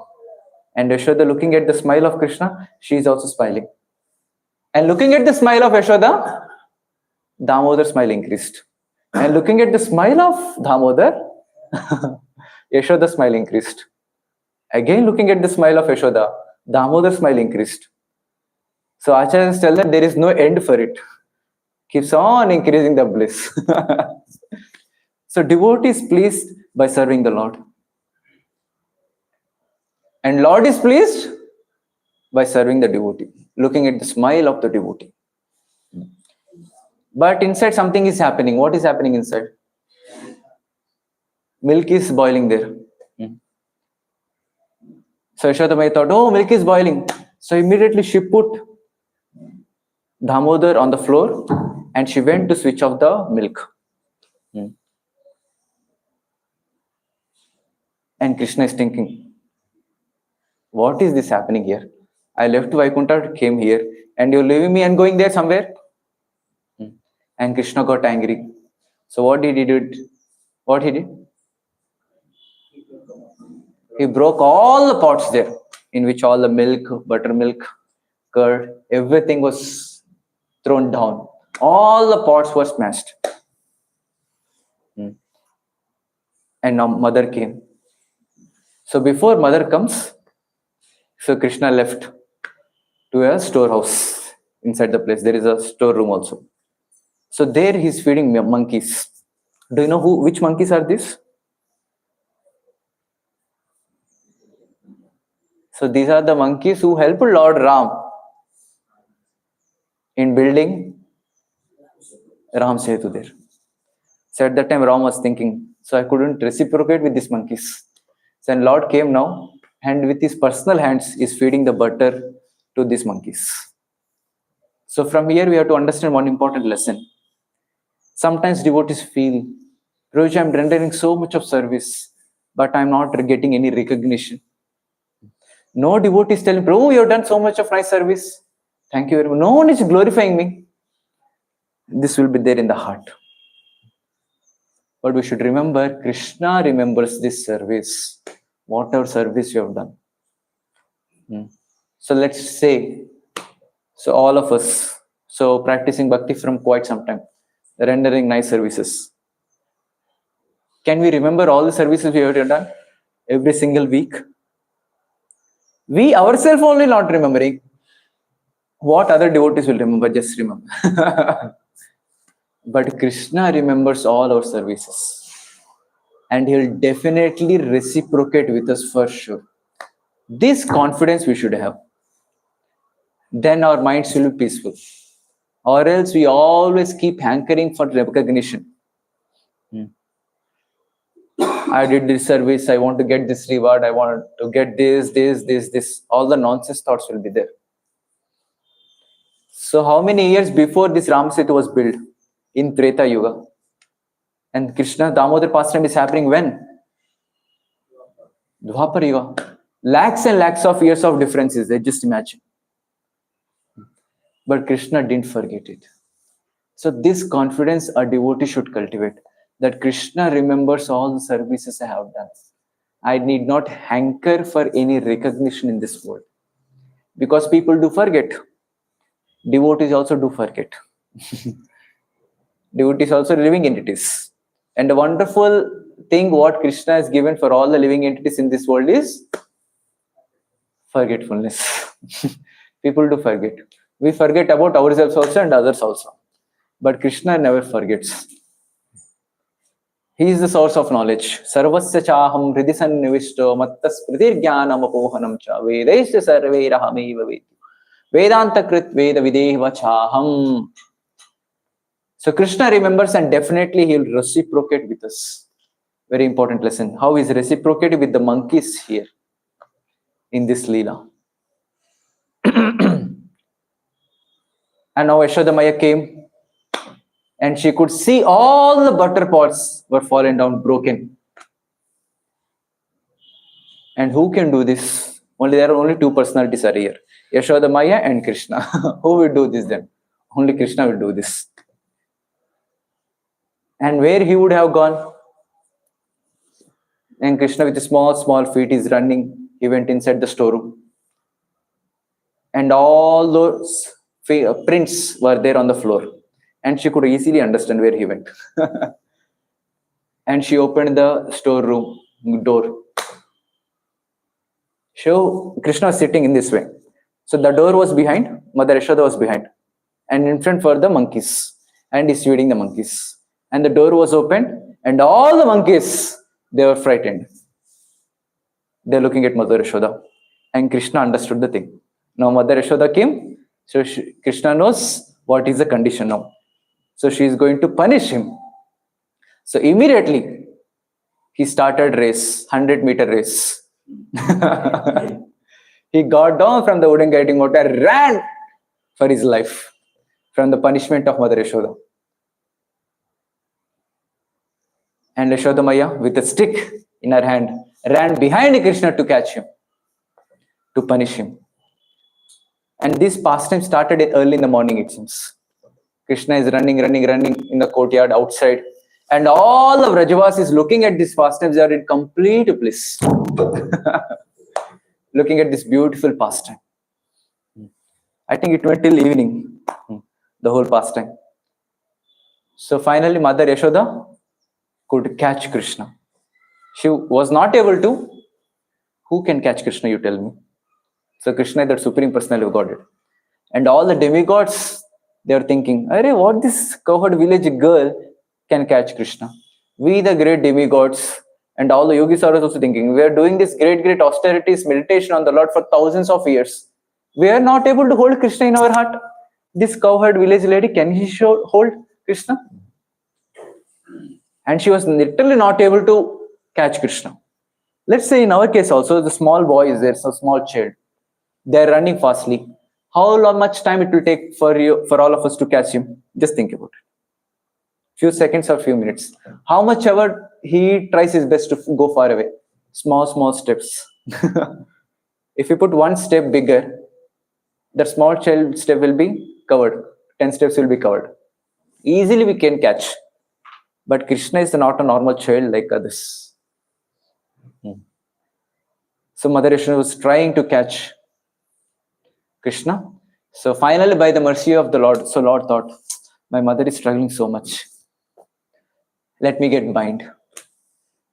And Yashoda, looking at the smile of Krishna, she is also smiling. And looking at the smile of Yashoda, Damodar's smile increased. And looking at the smile of Damodar, Yashoda's smile increased. Again looking at the smile of Yashoda, Damodar's smile increased. So Acharyas tell that there is no end for it. Keeps on increasing the bliss. So devotee is pleased by serving the Lord. And Lord is pleased by serving the devotee, looking at the smile of the devotee. But inside something is happening. What is happening inside? Milk is boiling there. So Yashoda Maya thought, oh, milk is boiling. So immediately she put Damodar on the floor and she went to switch off the milk. And Krishna is thinking, what is this happening here? I left Vaikunta, came here, and you're leaving me and going there somewhere? And Krishna got angry. So what did he do? What he did? He broke all the pots there, in which all the milk, buttermilk, curd, everything was thrown down. All the pots were smashed. And now mother came. So before mother comes, so Krishna left to a storehouse inside the place. There is a storeroom also. So there he's feeding monkeys. Do you know which monkeys are these? So these are the monkeys who helped Lord Ram in building Ram Setu there. So at that time Ram was thinking, so I couldn't reciprocate with these monkeys. So then Lord came now and with his personal hands is feeding the butter to these monkeys. So from here we have to understand one important lesson. Sometimes devotees feel, Prabhuji, I'm rendering so much of service, but I'm not getting any recognition. No devotee is telling, Prabhu, you have done so much of nice service. Thank you very much. No one is glorifying me. This will be there in the heart. But we should remember, Krishna remembers this service, whatever service you have done. So let's say, so all of us, so practicing bhakti from quite some time, rendering nice services. Can we remember all the services we have done every single week? We ourselves only not remembering. What other devotees will remember? Just remember. But Krishna remembers all our services. and he'll definitely reciprocate with us for sure. This confidence we should have. Then our minds will be peaceful. Or else we always keep hankering for recognition. I did this service, I want to get this reward, I want to get this. All the nonsense thoughts will be there. So how many years before this Ram Setu was built? In Treta Yuga. And Krishna Damodar pastime is happening when? Dwapar Yuga. Lakhs and lakhs of years of differences there, just imagine. But Krishna didn't forget it. So this confidence a devotee should cultivate, that Krishna remembers all the services I have done. I need not hanker for any recognition in this world. Because people do forget. Devotees also do forget. Devotees also living entities. And the wonderful thing what Krishna has given for all the living entities in this world is forgetfulness. People do forget. We forget about ourselves also and others also. But Krishna never forgets. He is the source of knowledge. Sarvasya chaham hridisan nivishto mattas pratirjnanam apohanam cha vedaisya sarverahameva vedi. Vedanta krit veda videva chaham. So Krishna remembers and definitely he will reciprocate with us. Very important lesson. How is reciprocated with the monkeys here in this Leela. And now Yashoda Maya came and she could see all the butter pots were fallen down, broken. And who can do this? There are only two personalities are here. Yashoda Maya and Krishna. Who will do this then? Only Krishna will do this. And where he would have gone? And Krishna with small feet is running. He went inside the storeroom. And all those prints were there on the floor. And she could easily understand where he went. And she opened the storeroom door. So Krishna was sitting in this way. So the door was behind, Mother Yashoda was behind. And in front were the monkeys. And he's feeding the monkeys. And the door was opened. And all the monkeys, they were frightened. They're looking at Mother Yashoda. And Krishna understood the thing. Now Mother Yashoda came. So Krishna knows what is the condition now. So she is going to punish him. So immediately, he started race, 100-meter race. He got down from the wooden guiding motor, ran for his life from the punishment of Mother Yashoda. And Yashoda Maya, with a stick in her hand, ran behind Krishna to catch him, to punish him. And this pastime started early in the morning, it seems. Krishna is running in the courtyard outside. And all of Vrajavas is looking at this pastime. They are in complete bliss. Looking at this beautiful pastime. I think it went till evening, the whole pastime. So finally, Mother Yashoda could catch Krishna. She was not able to. Who can catch Krishna, you tell me? So Krishna is the Supreme Personality of Godhead. And all the demigods, they are thinking, what this cowherd village girl can catch Krishna? We, the great demigods, and all the yogis are also thinking, we are doing this great austerities, meditation on the Lord for thousands of years. We are not able to hold Krishna in our heart. This cowherd village lady, can he hold Krishna? And she was literally not able to catch Krishna. Let's say in our case also, the small boy is there, so small child. They're running fastly. How much time it will take for all of us to catch him? Just think about it. Few seconds or few minutes. How much ever he tries his best to go far away. Small steps. If you put one step bigger, the small child step will be covered. 10 steps will be covered. Easily we can catch. But Krishna is not a normal child like others. So Mother Yashoda was trying to catch Krishna. So finally, by the mercy of the Lord, so Lord thought, my mother is struggling so much. Let me get bind.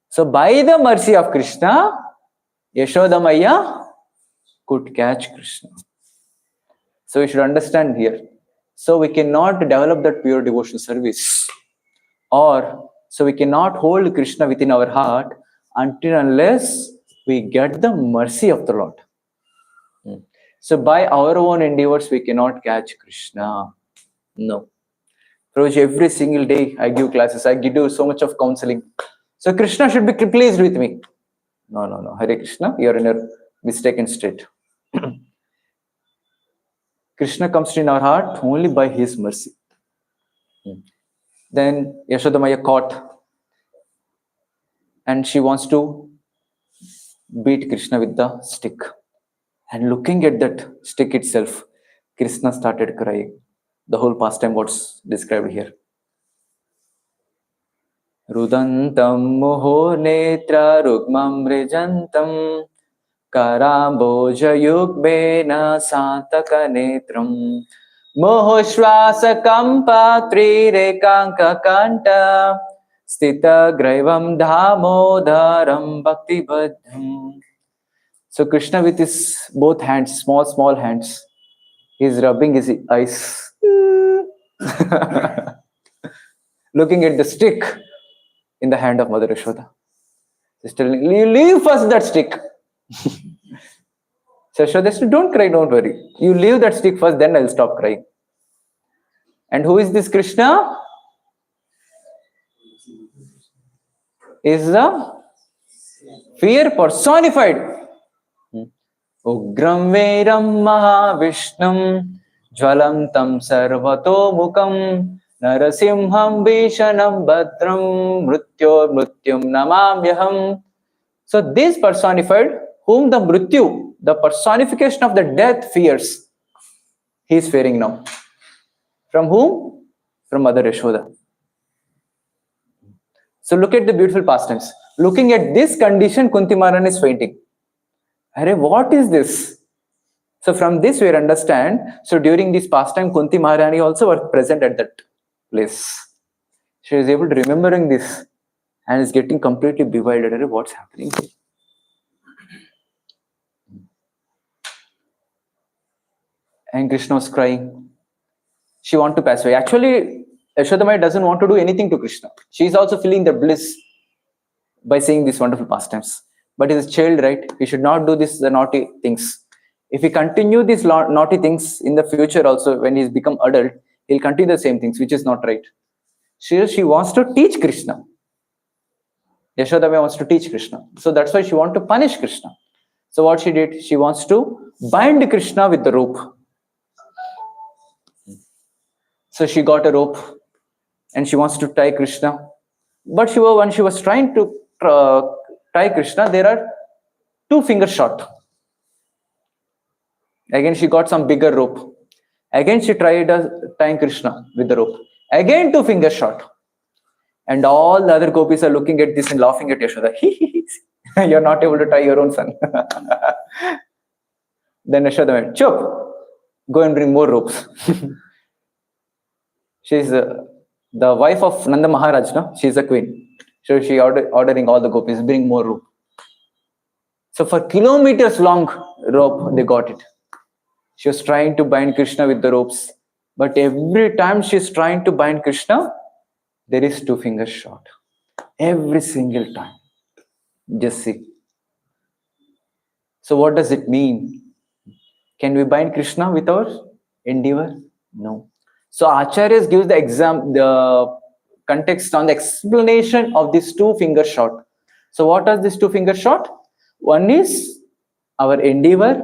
So by the mercy of Krishna, Yashoda Maya could catch Krishna. So we should understand here. So we cannot develop that pure devotion service or So we cannot hold Krishna within our heart until unless we get the mercy of the Lord. So by our own endeavors, we cannot catch Krishna. No. Prabhuji, every single day I give classes, I do so much of counseling. So Krishna should be pleased with me. No. Hare Krishna, you are in a mistaken state. Krishna comes in our heart only by his mercy. Then Yashoda Maya caught and she wants to beat Krishna with the stick. And looking at that stick itself, Krishna started crying. The whole pastime what's described here. Rudantam moho netra rugmam rijantam karamboja yugbena santaka netram mohoshvasakam patri rekanka kanta stita graivam dhamodaram bhakti badham. So Krishna with his both hands, small hands, he's rubbing his eyes. Looking at the stick in the hand of Mother Yashoda. He's telling, leave first that stick. So Yashoda said, don't cry, don't worry. You leave that stick first, then I'll stop crying. And who is this Krishna? Is the fear personified. Ugram Veram Mahavishnam Jwalantam Sarvato Mukam Narasimham Vishanam Bhadram Mrutyum Namamyaham. So this personified, whom the Mrityu, the personification of the death fears, he is fearing now. From whom? From Mother Yashoda. So look at the beautiful pastimes. Looking at this condition, Kunti Maharani is fainting. Arey, what is this? So from this we understand, so during this pastime, Kunti Maharani also was present at that place. She is able to remembering this and is getting completely bewildered. Arey, what's happening? And Krishna was crying. She wants to pass away. Actually, Yashodamaya doesn't want to do anything to Krishna. She is also feeling the bliss by seeing these wonderful pastimes. But he's a child, right? He should not do the naughty things. If he continue these naughty things in the future also, when he's become adult, he'll continue the same things, which is not right. She wants to teach Krishna. Yashodamaya wants to teach Krishna. So that's why she wants to punish Krishna. So what she did, she wants to bind Krishna with the rope. So she got a rope and she wants to tie Krishna. But when she was trying to tie Krishna, there are 2 fingers short. Again, she got some bigger rope. Again, she tried tying Krishna with the rope. Again, 2 fingers short. And all the other gopis are looking at this and laughing at Yashoda. You're not able to tie your own son. Then Yashoda went, Chup, go and bring more ropes. She's the wife of Nanda Maharaj, no? She's a queen. So she ordering all the gopis, bring more rope. So for kilometers long rope, they got it. She was trying to bind Krishna with the ropes. But every time she's trying to bind Krishna, there is 2 fingers short. Every single time. Just see. So what does it mean? Can we bind Krishna with our endeavor? No. So Acharyas gives the context on the explanation of this 2 fingers short. So what are these 2 fingers short? One is our endeavor.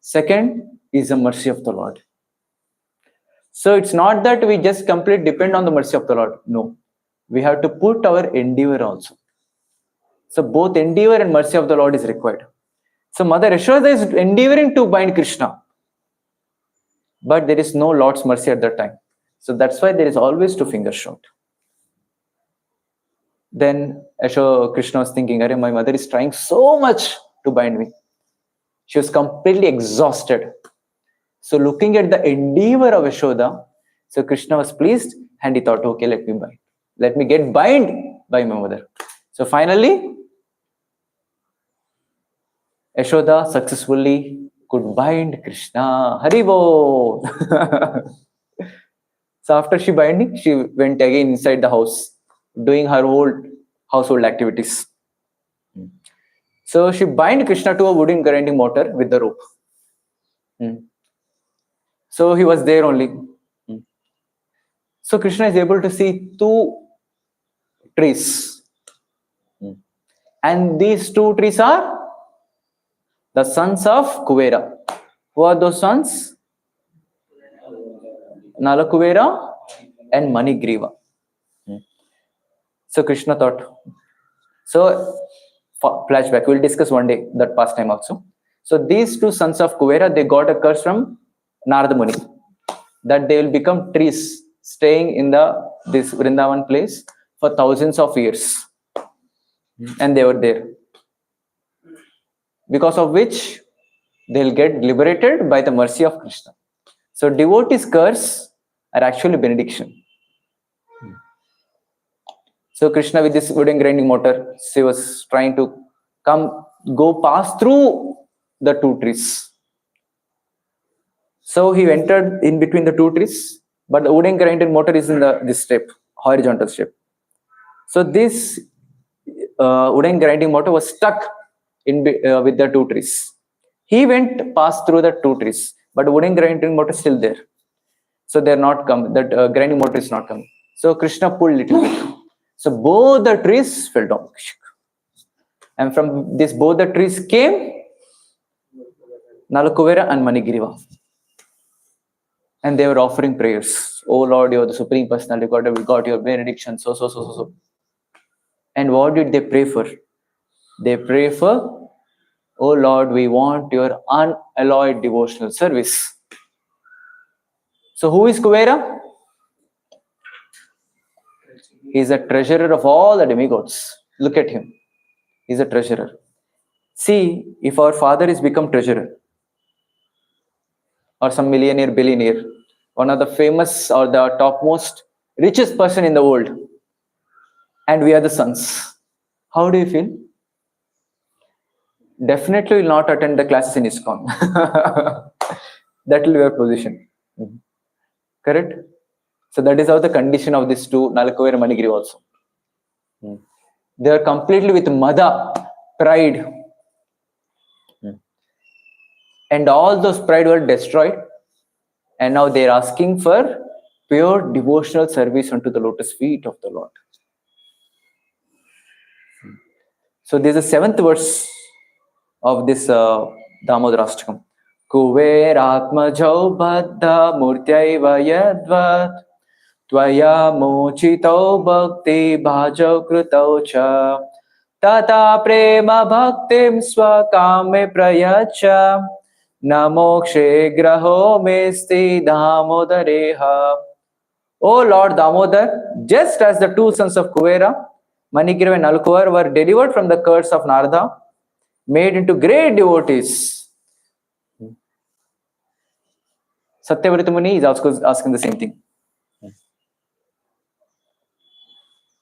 Second is the mercy of the Lord. So it's not that we just completely depend on the mercy of the Lord. No. We have to put our endeavor also. So both endeavor and mercy of the Lord is required. So Mother Yashoda is endeavoring to bind Krishna. But there is no Lord's mercy at that time. So that's why there is always 2 fingers short. Then Krishna was thinking, Arey, my mother is trying so much to bind me. She was completely exhausted. So looking at the endeavor of Yashoda, so Krishna was pleased and he thought, okay, let me bind. Let me get bind by my mother. So finally, Yashoda successfully could bind Krishna. Haribo! So after she binding, she went again inside the house. doing her whole household activities. So she bind Krishna to a wooden grinding mortar with the rope. So he was there only. So Krishna is able to see two trees. And these two trees are the sons of Kuvera. Who are those sons? Nalakuvera and Manigriva. So Krishna thought. So flashback, we'll discuss one day that pastime also. So these two sons of Kuvera, they got a curse from Narada Muni that they will become trees staying in this Vrindavan place for thousands of years. And they were there. Because of which they'll get liberated by the mercy of Krishna. So devotees' curse are actually benediction. So Krishna with this wooden grinding mortar, she was trying to go pass through the two trees. So he entered in between the two trees, but the wooden grinding mortar is in this step, horizontal step. So this wooden grinding mortar was stuck with the two trees. He went past through the two trees, but wooden grinding mortar is still there. So they're not coming. That grinding mortar is not coming. So Krishna pulled little bit. So both the trees fell down. And from this, both the trees came Nalakuvera and Manigriva. And they were offering prayers. Oh Lord, you are the Supreme Personality God. We got your benediction. So. And what did they pray for? They pray for, oh Lord, we want your unalloyed devotional service. So who is Kuvera? He is a treasurer of all the demigods. Look at him. He is a treasurer. See, if our father is become treasurer, or some millionaire, billionaire, one of the famous or the topmost richest person in the world, and we are the sons, how do you feel? Definitely will not attend the classes in ISKCON. That will be your position. Correct? So that is how the condition of these two, Nalakuvera and Manigriva also. They are completely with mada, pride. And all those pride were destroyed. And now they are asking for pure devotional service unto the lotus feet of the Lord. So this is the 7th verse of this Damodarashtakam. Kuveratmajau baddha murtyaiva yadvat tvaya mochitau bhakti bhajau krutau cha tata prema bhaktim swakame prayacha namokshe graho mesti damodareha. O Lord Damodar, just as the two sons of Kuvera, Manigriva and Nalakuvera, were delivered from the curse of Narada, made into great devotees, Satyavrata Muni is also asking the same thing.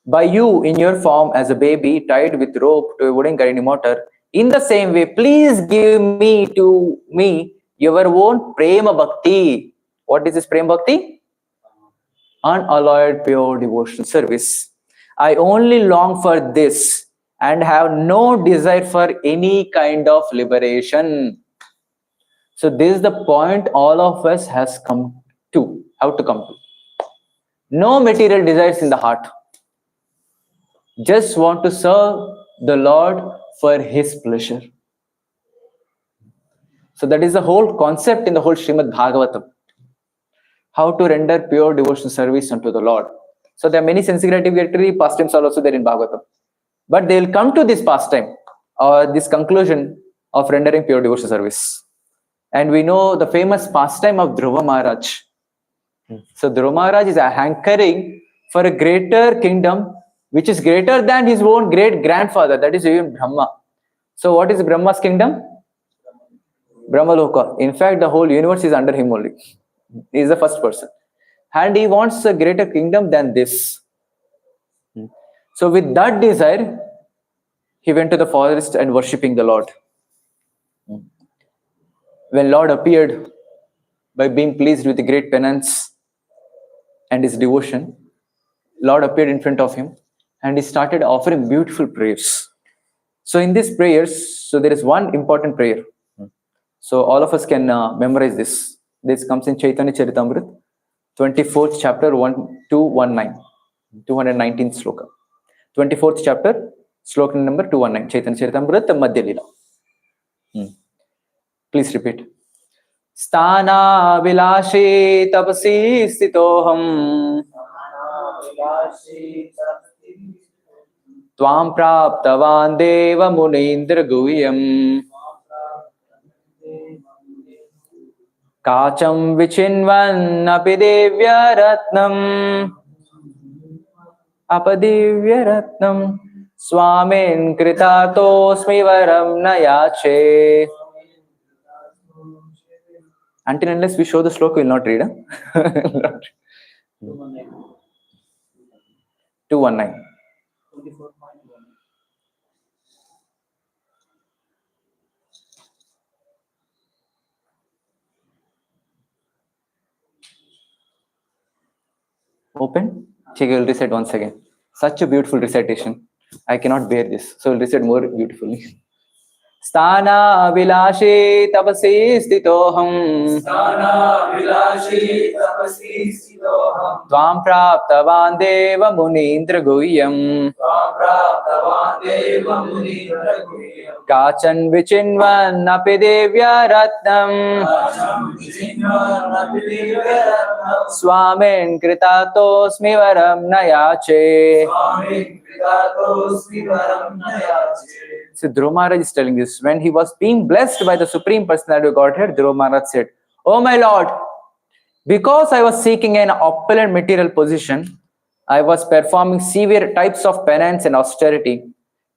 By you, in your form as a baby, tied with rope to a wooden grinding mortar, in the same way, please give me your own prema bhakti. What is this prema bhakti? Unalloyed pure devotional service. I only long for this and have no desire for any kind of liberation. So this is the point all of us have to come to. No material desires in the heart. Just want to serve the Lord for His pleasure. So that is the whole concept in the whole Srimad Bhagavatam. How to render pure devotional service unto the Lord. So there are many sensitivity pastimes are also there in Bhagavatam. But they will come to this pastime or this conclusion of rendering pure devotional service. And we know the famous pastime of Dhruva Maharaj. So Dhruva Maharaj is hankering for a greater kingdom which is greater than his own great-grandfather, that is even Brahma. So what is Brahma's kingdom? Brahmaloka. In fact, the whole universe is under him only. He is the first person. And he wants a greater kingdom than this. So with that desire, he went to the forest and worshipping the Lord. When Lord appeared, by being pleased with the great penance and his devotion, Lord appeared in front of him and he started offering beautiful prayers. So in these prayers, so there is one important prayer. So all of us can memorize this. This comes in Chaitanya Charitamrita, 24th chapter, 1219, 219th sloka. 24th chapter, sloka number 219, Chaitanya Charitamrita, Madhya Lila. Please repeat. Sthana vilashi tapasi stitoham Tvam praptavan deva munindra guhyam Kacham vichinvan apadivya ratnam Swamin kritatosmi varam nayache. Until unless we show the sloka, we will not read. 219. Open. Check, will recite once again. Such a beautiful recitation. I cannot bear this. So we'll recite more beautifully. Sthana vilashi tapasi stitoham Tvam praptavan deva munindra guhyam Kachan vichinvan apidevya ratnam Swamin kritatosmi varam nayache. So Dhruva Maharaj is telling this. When he was being blessed by the Supreme Personality of Godhead, Dhruva Maharaj said, "Oh my Lord, because I was seeking an opulent material position, I was performing severe types of penance and austerity.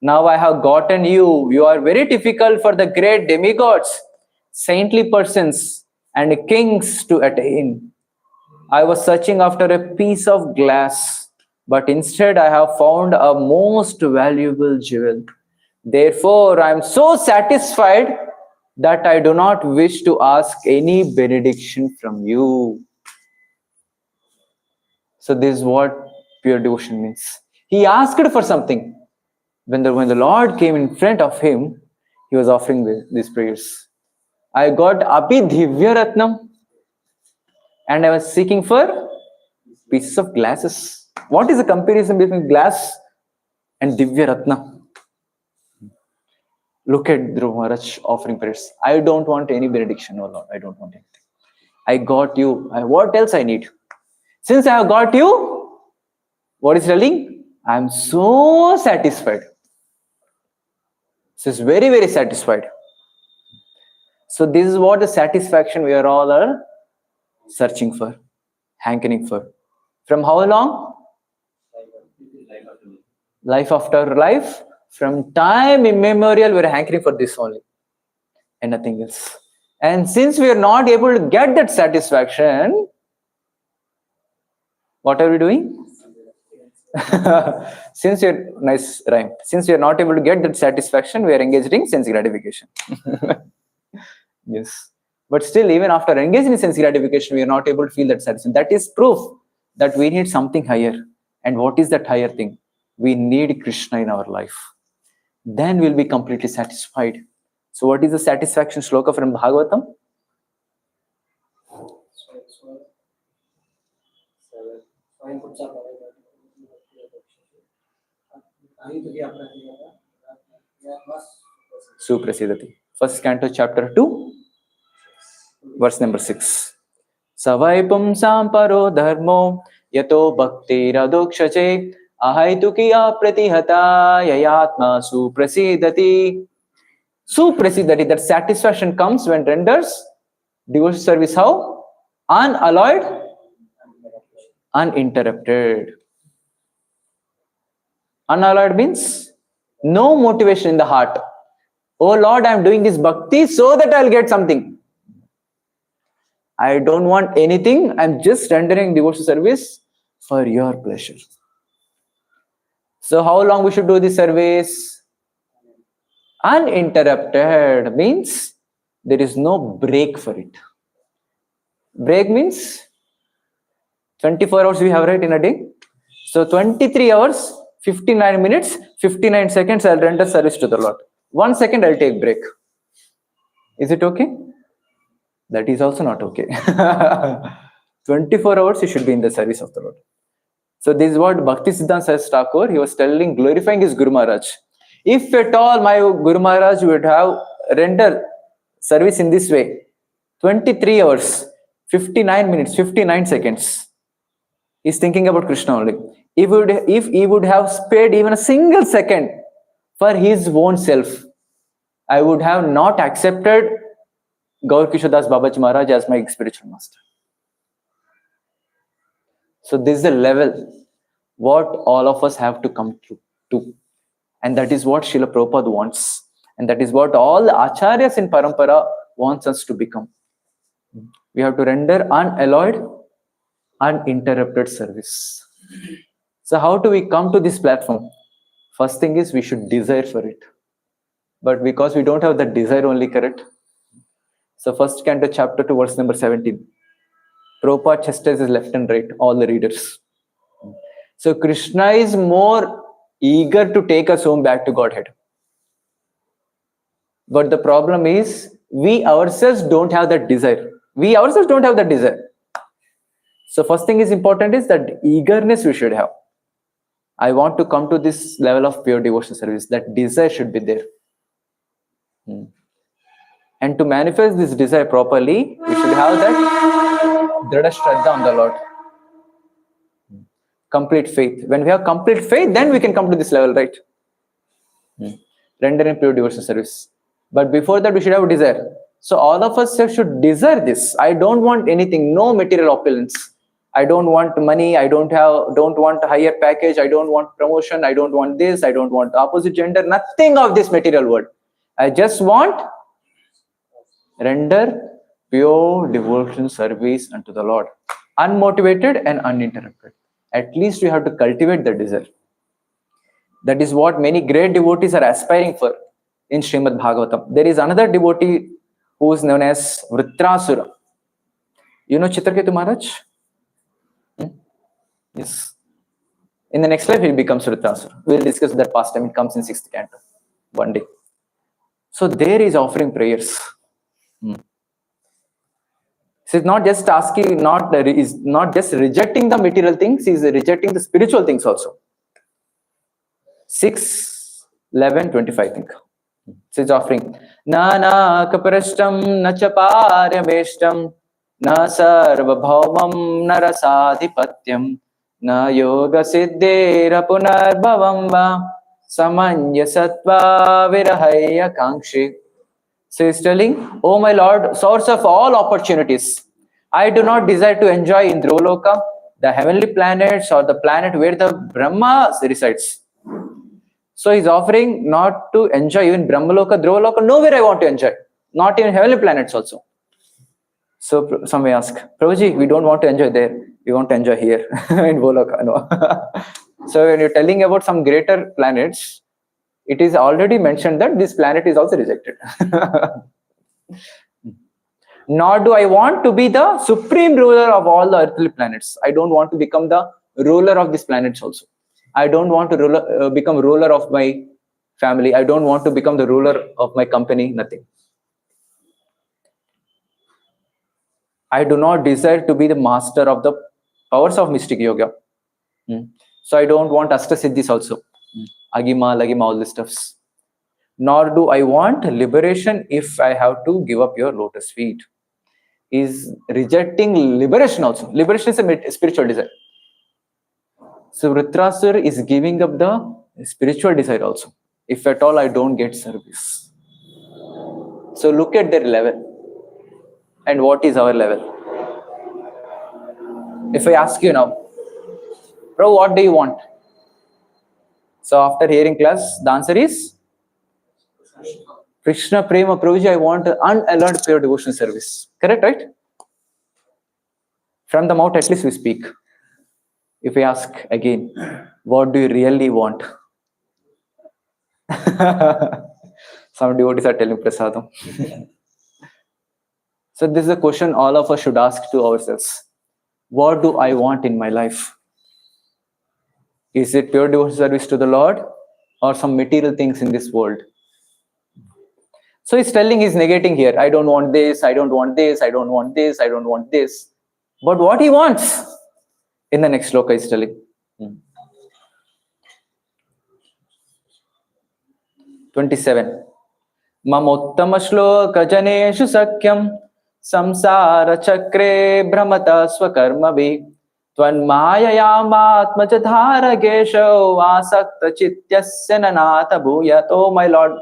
Now I have gotten you. You are very difficult for the great demigods, saintly persons, and kings to attain. I was searching after a piece of glass, but instead I have found a most valuable jewel. Therefore, I am so satisfied that I do not wish to ask any benediction from you." So this is what pure devotion means. He asked for something. When the Lord came in front of him, he was offering these prayers. I got Abhidivya Ratnam, and I was seeking for pieces of glasses. What is the comparison between glass and Divya Ratna? Look at Dhruva Maharaj offering prayers. I don't want any benediction, oh Lord. I don't want anything. I got you. What else I need? Since I have got you, what is telling? I am so satisfied. So it's very, very satisfied. So this is what the satisfaction we are all are searching for, hankering for. From how long? Life after life. From time immemorial, we are hankering for this only and nothing else. And since we are not able to get that satisfaction, what are we doing? Since you're nice rhyme. Since we are not able to get that satisfaction, we are engaged in sense gratification. Yes. But still, even after engaging in sense gratification, we are not able to feel that satisfaction. That is proof that we need something higher. And what is that higher thing? We need Krishna in our life. Then we'll be completely satisfied. So what is the satisfaction shloka from Bhagavatam? Suprasidati. First canto, chapter 2, verse number 6. Savaipum samparo dharmo yato bhakti radokshache ahaitukiya pratihata yayatma suprasidati. Suprasidati, that satisfaction comes when renders devotional service how? Unalloyed, uninterrupted. Unalloyed means no motivation in the heart. Oh Lord, I am doing this bhakti so that I will get something. I don't want anything. I am just rendering devotional service for your pleasure. So how long we should do this service? Uninterrupted means there is no break for it. Break means 24 hours we have right in a day. So 23 hours 59 minutes, 59 seconds I'll render service to the Lord. 1 second I'll take break. Is it okay? That is also not okay. 24 hours you should be in the service of the Lord. So this is what Bhakti Siddhanta Saraswati Thakur, he was telling, glorifying his Guru Maharaj. If at all my Guru Maharaj would have rendered service in this way, 23 hours, 59 minutes, 59 seconds, he's thinking about Krishna only. If he would have spared even a single second for his own self, I would have not accepted Gaur Kishore Das Babaji Maharaj as my spiritual master. So this is the level what all of us have to come to. And that is what Srila Prabhupada wants. And that is what all the acharyas in Parampara wants us to become. We have to render unalloyed, uninterrupted service. So how do we come to this platform? First thing is we should desire for it. But because we don't have that desire only, correct? So first canto chapter 2 verse number 17. Prabhupada chastises left and right, all the readers. So Krishna is more eager to take us home back to Godhead. But the problem is, we ourselves don't have that desire. We ourselves don't have that desire. So first thing is important is that eagerness we should have. I want to come to this level of pure devotion service. That desire should be there. And to manifest this desire properly, we should have that Dhrada Shraddha on the Lord. Complete faith. When we have complete faith, then we can come to this level, right? Render in pure devotion service. But before that, we should have a desire. So all of us should desire this. I don't want anything, no material opulence. I don't want money. I don't want a higher package. I don't want promotion. I don't want this. I don't want opposite gender. Nothing of this material world. I just want render pure devotion service unto the Lord. Unmotivated and uninterrupted. At least we have to cultivate the desire. That is what many great devotees are aspiring for in Srimad Bhagavatam. There is another devotee who is known as Vritrasura. You know Chitraketu Maharaj? Yes. In the next life, he becomes Vritrasura. We'll discuss that pastime. It comes in 6th canto one day. So there is offering prayers. So it's not just asking, is not just rejecting the material things, he's rejecting the spiritual things also. 6, 11, 25, I think. So it's offering. Na na kaparashtam na chaparyameshtam na sarva bhaumam na rasadhipatyam na yoga siddhera punarbhavam va samanya sattva virahaya kankshi. So he's telling, oh my Lord, source of all opportunities, I do not desire to enjoy in Dhruvaloka, the heavenly planets or the planet where the Brahma resides. So he's offering not to enjoy even Brahmaloka, Dhruvaloka, nowhere I want to enjoy. Not even heavenly planets also. So some may ask, Prabhuji, we don't want to enjoy there. We want to enjoy here in Dhruvaloka. No. So when you're telling about some greater planets, it is already mentioned that this planet is also rejected. Nor do I want to be the supreme ruler of all the earthly planets. I don't want to become the ruler of these planets also. I don't want to become ruler of my family. I don't want to become the ruler of my company. Nothing. I do not desire to be the master of the powers of mystic yoga. So I don't want Ashtasiddhis also. Agima, Lagima, all these stuffs. Nor do I want liberation if I have to give up your lotus feet. Is rejecting liberation also. Liberation is a spiritual desire. So Vritrasura is giving up the spiritual desire also. If at all I don't get service. So look at their level. And what is our level? If I ask you now, bro, what do you want? So after hearing class, the answer is Krishna Prema Prabhuji, I want unalloyed pure devotion service. Correct, right? From the mouth, at least we speak. If we ask again, what do you really want? Some devotees are telling prasadam. So this is a question all of us should ask to ourselves. What do I want in my life? Is it pure devotional service to the Lord or some material things in this world? So he's negating here. I don't want this, I don't want this, I don't want this, I don't want this. But what he wants in the next sloka is telling. 27. Mamottama shloka janeshu sakyam samsara chakre brahmata swakarmavi tvanmayayāmatmaja dhāragesho asakta chityasya nanāta bhūyat. Oh my Lord,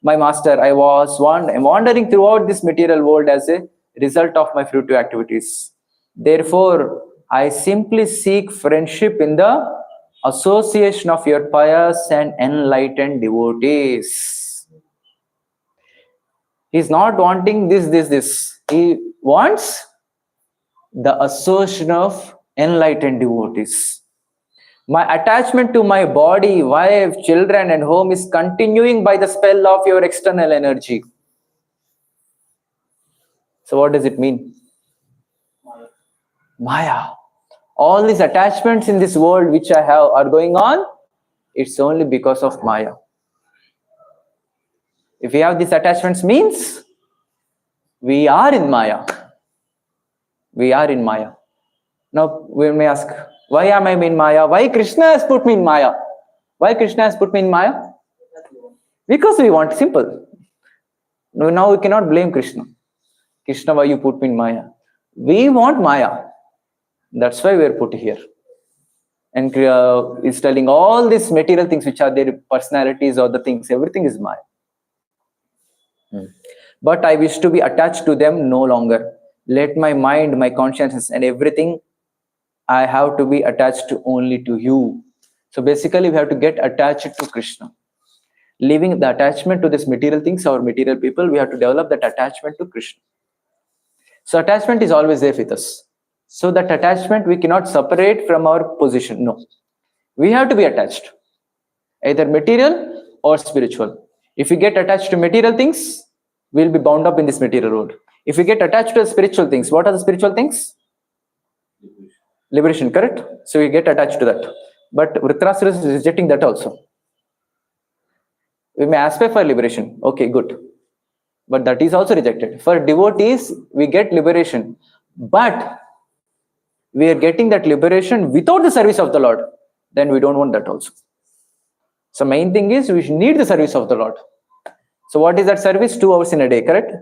my Master, I was wandering throughout this material world as a result of my fruitive activities. Therefore, I simply seek friendship in the association of your pious and enlightened devotees. He's not wanting this. He wants the association of enlightened devotees. My attachment to my body, wife, children, and home is continuing by the spell of your external energy. So what does it mean? Maya. All these attachments in this world which I have are going on, it's only because of Maya. If we have these attachments means we are in Maya. We are in Maya. Now we may ask, why am I in Maya? Why Krishna has put me in Maya? Why Krishna has put me in Maya? Because we want, simple. Now we cannot blame Krishna. Krishna, why you put me in Maya? We want Maya. That's why we are put here. And is telling all these material things which are their personalities or the things, everything is Maya. But I wish to be attached to them no longer. Let my mind, my consciousness and everything, I have to be attached to only to you. So basically we have to get attached to Krishna. Leaving the attachment to this material things or material people, we have to develop that attachment to Krishna. So attachment is always there with us. So that attachment we cannot separate from our position. No. We have to be attached. Either material or spiritual. If we get attached to material things, we'll be bound up in this material world. If we get attached to spiritual things, what are the spiritual things? Liberation, correct? So we get attached to that. But Vritrasura is rejecting that also. We may aspire for liberation. Okay, good. But that is also rejected. For devotees, we get liberation. But we are getting that liberation without the service of the Lord. Then we don't want that also. So main thing is we need the service of the Lord. So what is that service? 2 hours in a day, correct?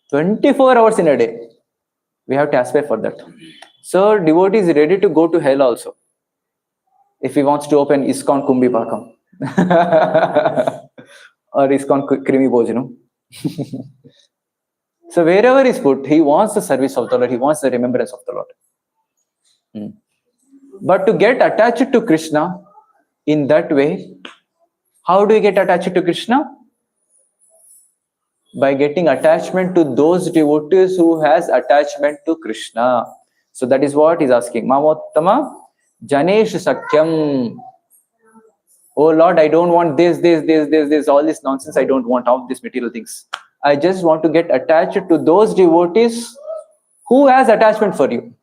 24 hours in a day. We have to aspire for that. So devotee is ready to go to hell also. If he wants to open ISKCON Kumbi Pakam. Or ISKCON Krimi Bhojanam. So wherever he's put, he wants the service of the Lord. He wants the remembrance of the Lord. But to get attached to Krishna in that way, how do we get attached to Krishna? By getting attachment to those devotees who has attachment to Krishna. So that is what he's asking. Mamottama Janesh Sakyam. Oh Lord, I don't want this, all this nonsense. I don't want all these material things. I just want to get attached to those devotees who has attachment for you.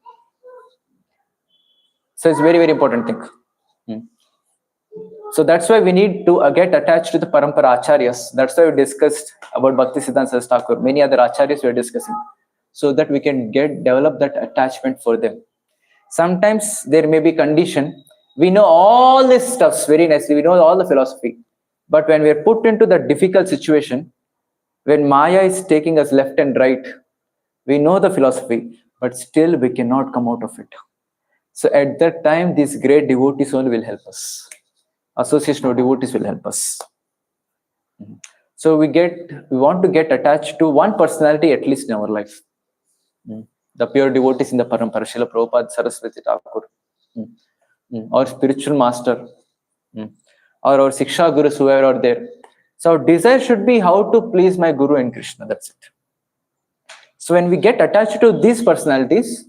So it's very, very important thing. So that's why we need to get attached to the Parampara Acharyas. That's why we discussed about Bhaktisiddhanta Saraswati Thakur. Many other Acharyas we are discussing. So that we can develop that attachment for them. Sometimes there may be condition. We know all this stuff very nicely. We know all the philosophy. But when we are put into the difficult situation, when Maya is taking us left and right, we know the philosophy, but still we cannot come out of it. So at that time, these great devotees only will help us. Association of devotees will help us. So we want to get attached to one personality at least in our life. The pure devotees in the Parampara, Srila Prabhupada, Saraswati Thakur, or spiritual master, or our Siksha Gurus, whoever are there. So our desire should be how to please my Guru and Krishna. That's it. So when we get attached to these personalities,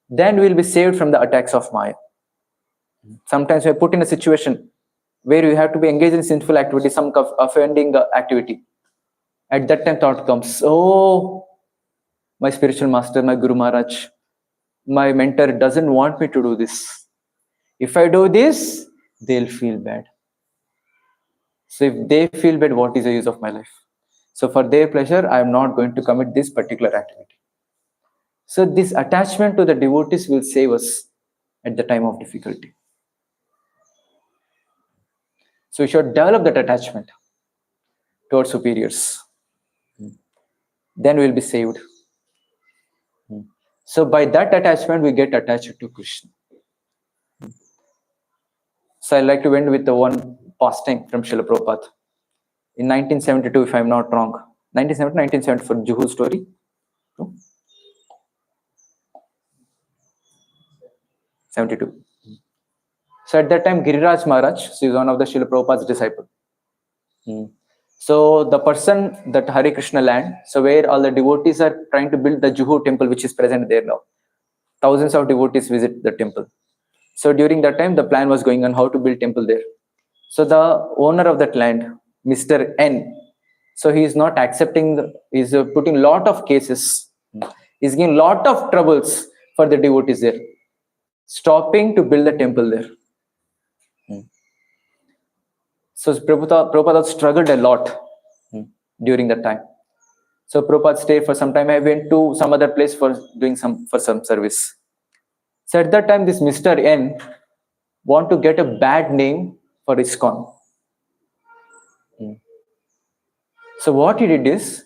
then we will be saved from the attacks of Maya. Sometimes we are put in a situation where we have to be engaged in sinful activity, some offending activity. At that time thought comes, oh, my spiritual master, my Guru Maharaj, my mentor doesn't want me to do this. If I do this, they'll feel bad. So if they feel bad, what is the use of my life? So for their pleasure, I am not going to commit this particular activity. So this attachment to the devotees will save us at the time of difficulty. So we should develop that attachment towards superiors. Then we'll be saved. So by that attachment, we get attached to Krishna. So I like to end with the one pastime from Srila Prabhupada. In 1972, if I'm not wrong, 1970, 1974, Juhu story. 72. So at that time, Giriraj Maharaj, so he was one of the Srila Prabhupada's disciples. So the person that Hare Krishna land, so where all the devotees are trying to build the Juhu temple, which is present there now. Thousands of devotees visit the temple. So during that time, the plan was going on how to build temple there. So the owner of that land, Mr. N, so he is not accepting, he's putting lot of cases. He's giving lot of troubles for the devotees there, stopping to build the temple there. So Prabhupada struggled a lot during that time. So Prabhupada stayed for some time. I went to some other place for doing some service. So at that time, this Mr. N want to get a bad name for ISKCON. So what he did is,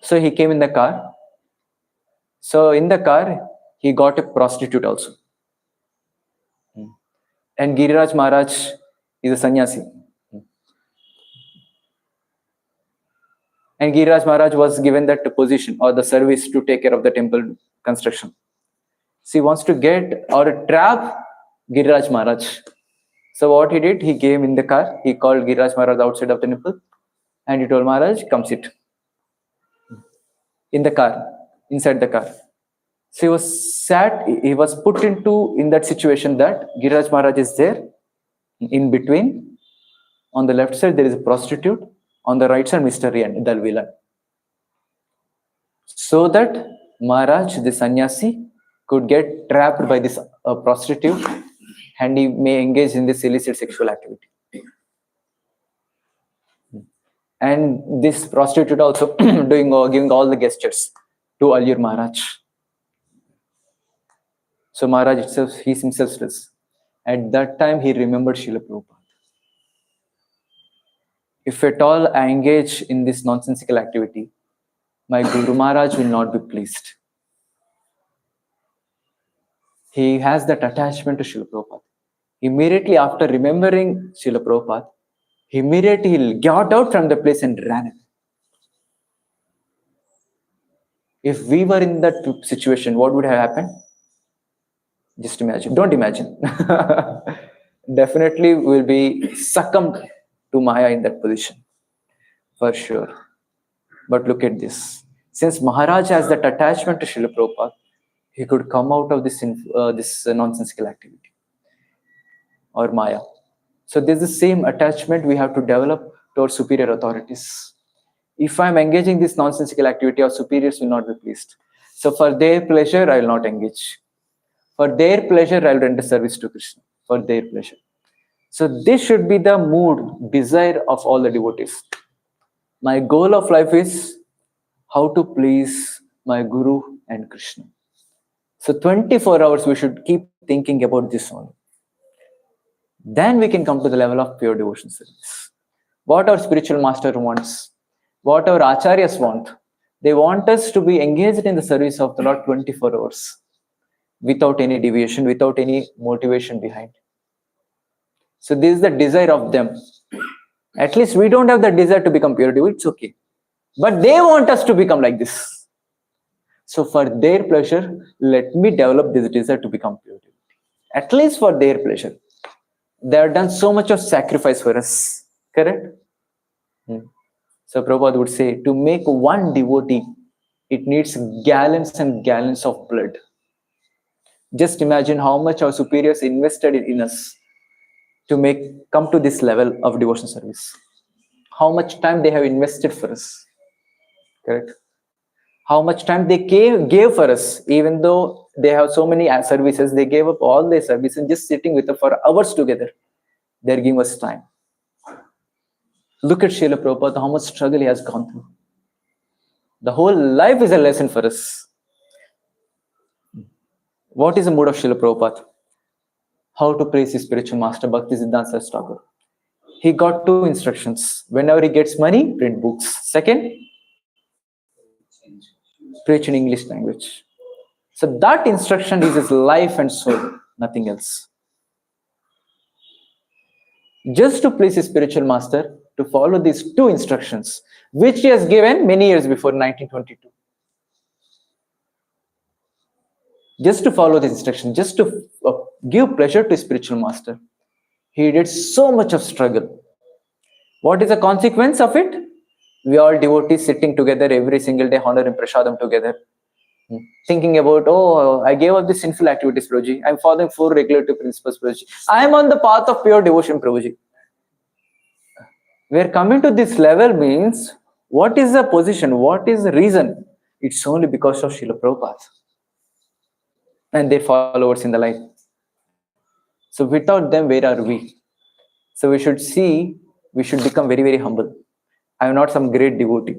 so he came in the car. So in the car, he got a prostitute also. And Giriraj Maharaj is a sannyasi. And Giriraj Maharaj was given that position or the service to take care of the temple construction. So he wants to get or trap Giriraj Maharaj. So what he did, he came in the car, he called Giriraj Maharaj outside of the temple and he told Maharaj, come sit. In the car, inside the car. So he was put in that situation that Giriraj Maharaj is there, in between. On the left side, there is a prostitute. On the right side, Mr. N, the villain. So that Maharaj, the sannyasi, could get trapped by this prostitute and he may engage in this illicit sexual activity. And this prostitute also giving all the gestures to allure Maharaj. So Maharaj itself, he himself says, at that time he remembered Srila Prabhupada. If at all I engage in this nonsensical activity, my Guru Maharaj will not be pleased. He has that attachment to Srila Prabhupada. Immediately after remembering Srila Prabhupada, immediately he got out from the place and ran away. If we were in that situation, what would have happened? Just imagine. Don't imagine. Definitely will be succumbed to Maya in that position. For sure. But look at this. Since Maharaj has that attachment to Srila Prabhupada, he could come out of this nonsensical activity or Maya. So there's the same attachment we have to develop towards superior authorities. If I'm engaging this nonsensical activity, our superiors will not be pleased. So for their pleasure, I will not engage. For their pleasure, I will render service to Krishna. For their pleasure. So this should be the mood, desire of all the devotees. My goal of life is how to please my Guru and Krishna. So 24 hours we should keep thinking about this only. Then we can come to the level of pure devotion service. What our spiritual master wants, what our acharyas want, they want us to be engaged in the service of the Lord 24 hours without any deviation, without any motivation behind. So this is the desire of them. At least we don't have the desire to become pure devotee, it's okay. But they want us to become like this. So for their pleasure, let me develop this desire to become pure devotee. At least for their pleasure. They have done so much of sacrifice for us. Correct? So Prabhupada would say, to make one devotee, it needs gallons and gallons of blood. Just imagine how much our superiors invested in us to come to this level of devotion service. How much time they have invested for us. Correct? How much time they gave for us, even though they have so many services, they gave up all their services just sitting with us for hours together. They're giving us time. Look at Srila Prabhupada, how much struggle he has gone through. The whole life is a lesson for us. What is the mood of Srila Prabhupada? How to praise his spiritual master, Bhakti Siddhanta Saraswati Thakur. He got 2 instructions. Whenever he gets money, print books. Second, preach in English language. So that instruction is his life and soul, nothing else. Just to please his spiritual master, to follow these 2 instructions, which he has given many years before 1922. Just to follow this instruction, just to give pleasure to his spiritual master. He did so much of struggle. What is the consequence of it? We all devotees sitting together every single day, honoring prasadam together, thinking about, oh, I gave up the sinful activities, Prabhuji. I'm following 4 regulative principles, Prabhuji. I'm on the path of pure devotion, Prabhuji. We're coming to this level means, what is the position? What is the reason? It's only because of Srila Prabhupada and their followers in the life. So without them, where are we? So we should become very, very humble. I am not some great devotee.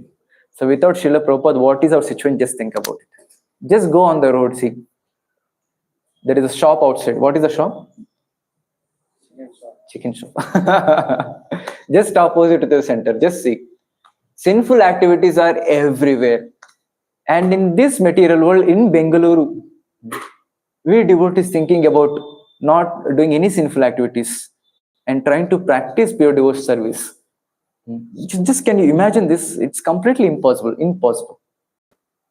So without Srila Prabhupada, what is our situation? Just think about it. Just go on the road, see. There is a shop outside. What is the shop? Chicken shop. Just opposite to the center. Just see. Sinful activities are everywhere. And in this material world, in Bengaluru, we devotees thinking about not doing any sinful activities and trying to practice pure devotion service. Just can you imagine this? It's completely impossible.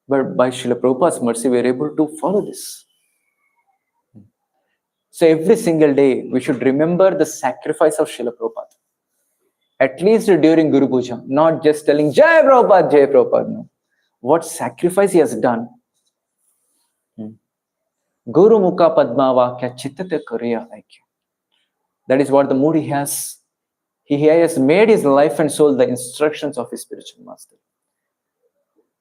But by Srila Prabhupada's mercy, we are able to follow this. So every single day, we should remember the sacrifice of Srila Prabhupada. At least during Guru Puja, not just telling Jai Prabhupada, no. What sacrifice he has done. Guru Mukha Padma Vakya Chittate Kariya Aikya. That is what the mood he has. He has made his life and soul the instructions of his spiritual master.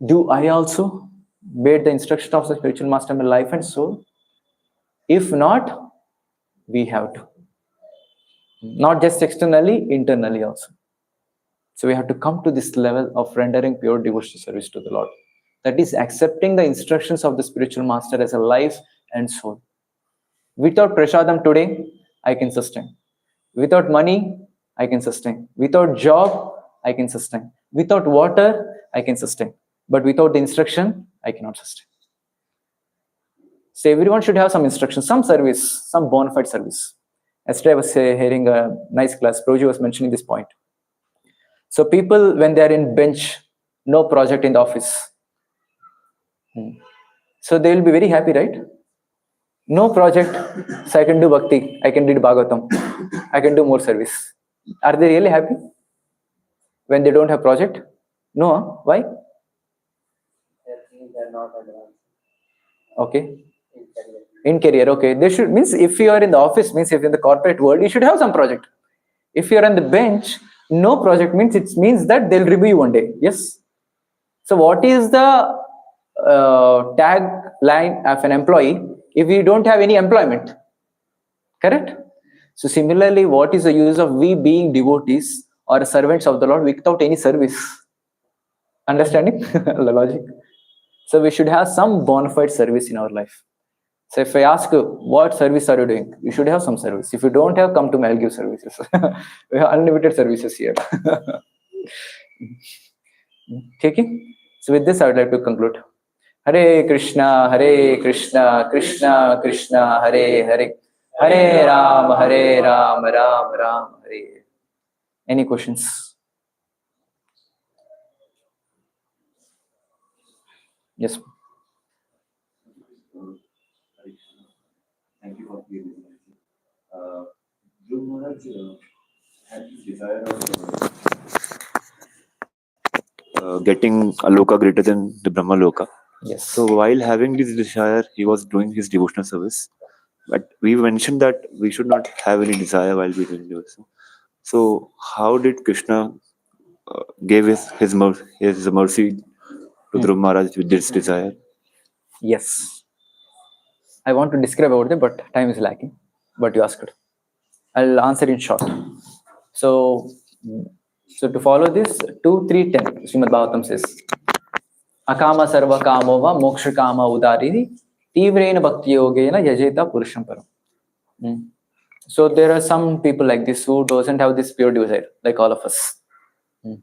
Do I also made the instruction of the spiritual master my life and soul? If not, we have to. Not just externally, internally also. So we have to come to this level of rendering pure devotional service to the Lord. That is accepting the instructions of the spiritual master as a life and soul. Without prasadam today, I can sustain. Without money, I can sustain. Without job, I can sustain. Without water, I can sustain. But without the instruction, I cannot sustain. So everyone should have some instruction, some service, some bona fide service. Yesterday I was hearing a nice class. Prabhuji was mentioning this point. So people, when they are in bench, no project in the office. So they will be very happy, right? No project, so I can do bhakti, I can read Bhagavatam, I can do more service. Are they really happy when they don't have project? No, huh? Why? They're not advanced. Okay. In career, okay. They should, means if you are in the office, means if you're in the corporate world, you should have some project. If you are on the bench, no project means it means that they'll review you one day. Yes. So what is the tagline of an employee if we don't have any employment? Correct? So similarly, what is the use of we being devotees or servants of the Lord without any service? Understanding the logic? So we should have some bona fide service in our life. So if I ask you, what service are you doing? You should have some service. If you don't have, come to me, I'll give services. We have unlimited services here. Okay? So with this, I would like to conclude. Hare Krishna, Krishna Krishna, Hare Hare. Hare Ram, Ram Ram, Hare. Any questions? Yes. Thank you for giving me. Dhruv Maharaj had this desire of getting a loka greater than the Brahma Loka. Yes. So while having this desire, he was doing his devotional service. But we mentioned that we should not have any desire while we doing devotion. So how did Krishna gave his mercy to Dhruv Maharaj with this desire? Yes. I want to describe about it, but time is lacking. But you asked. I'll answer in short. So to follow this, 2:3:10, Srimad Bhagavatam says, Akama sarva kamo va moksha kama udarini tivrena bhakti yogena yajeta purusham param. So there are some people like this who doesn't have this pure desire, like all of us.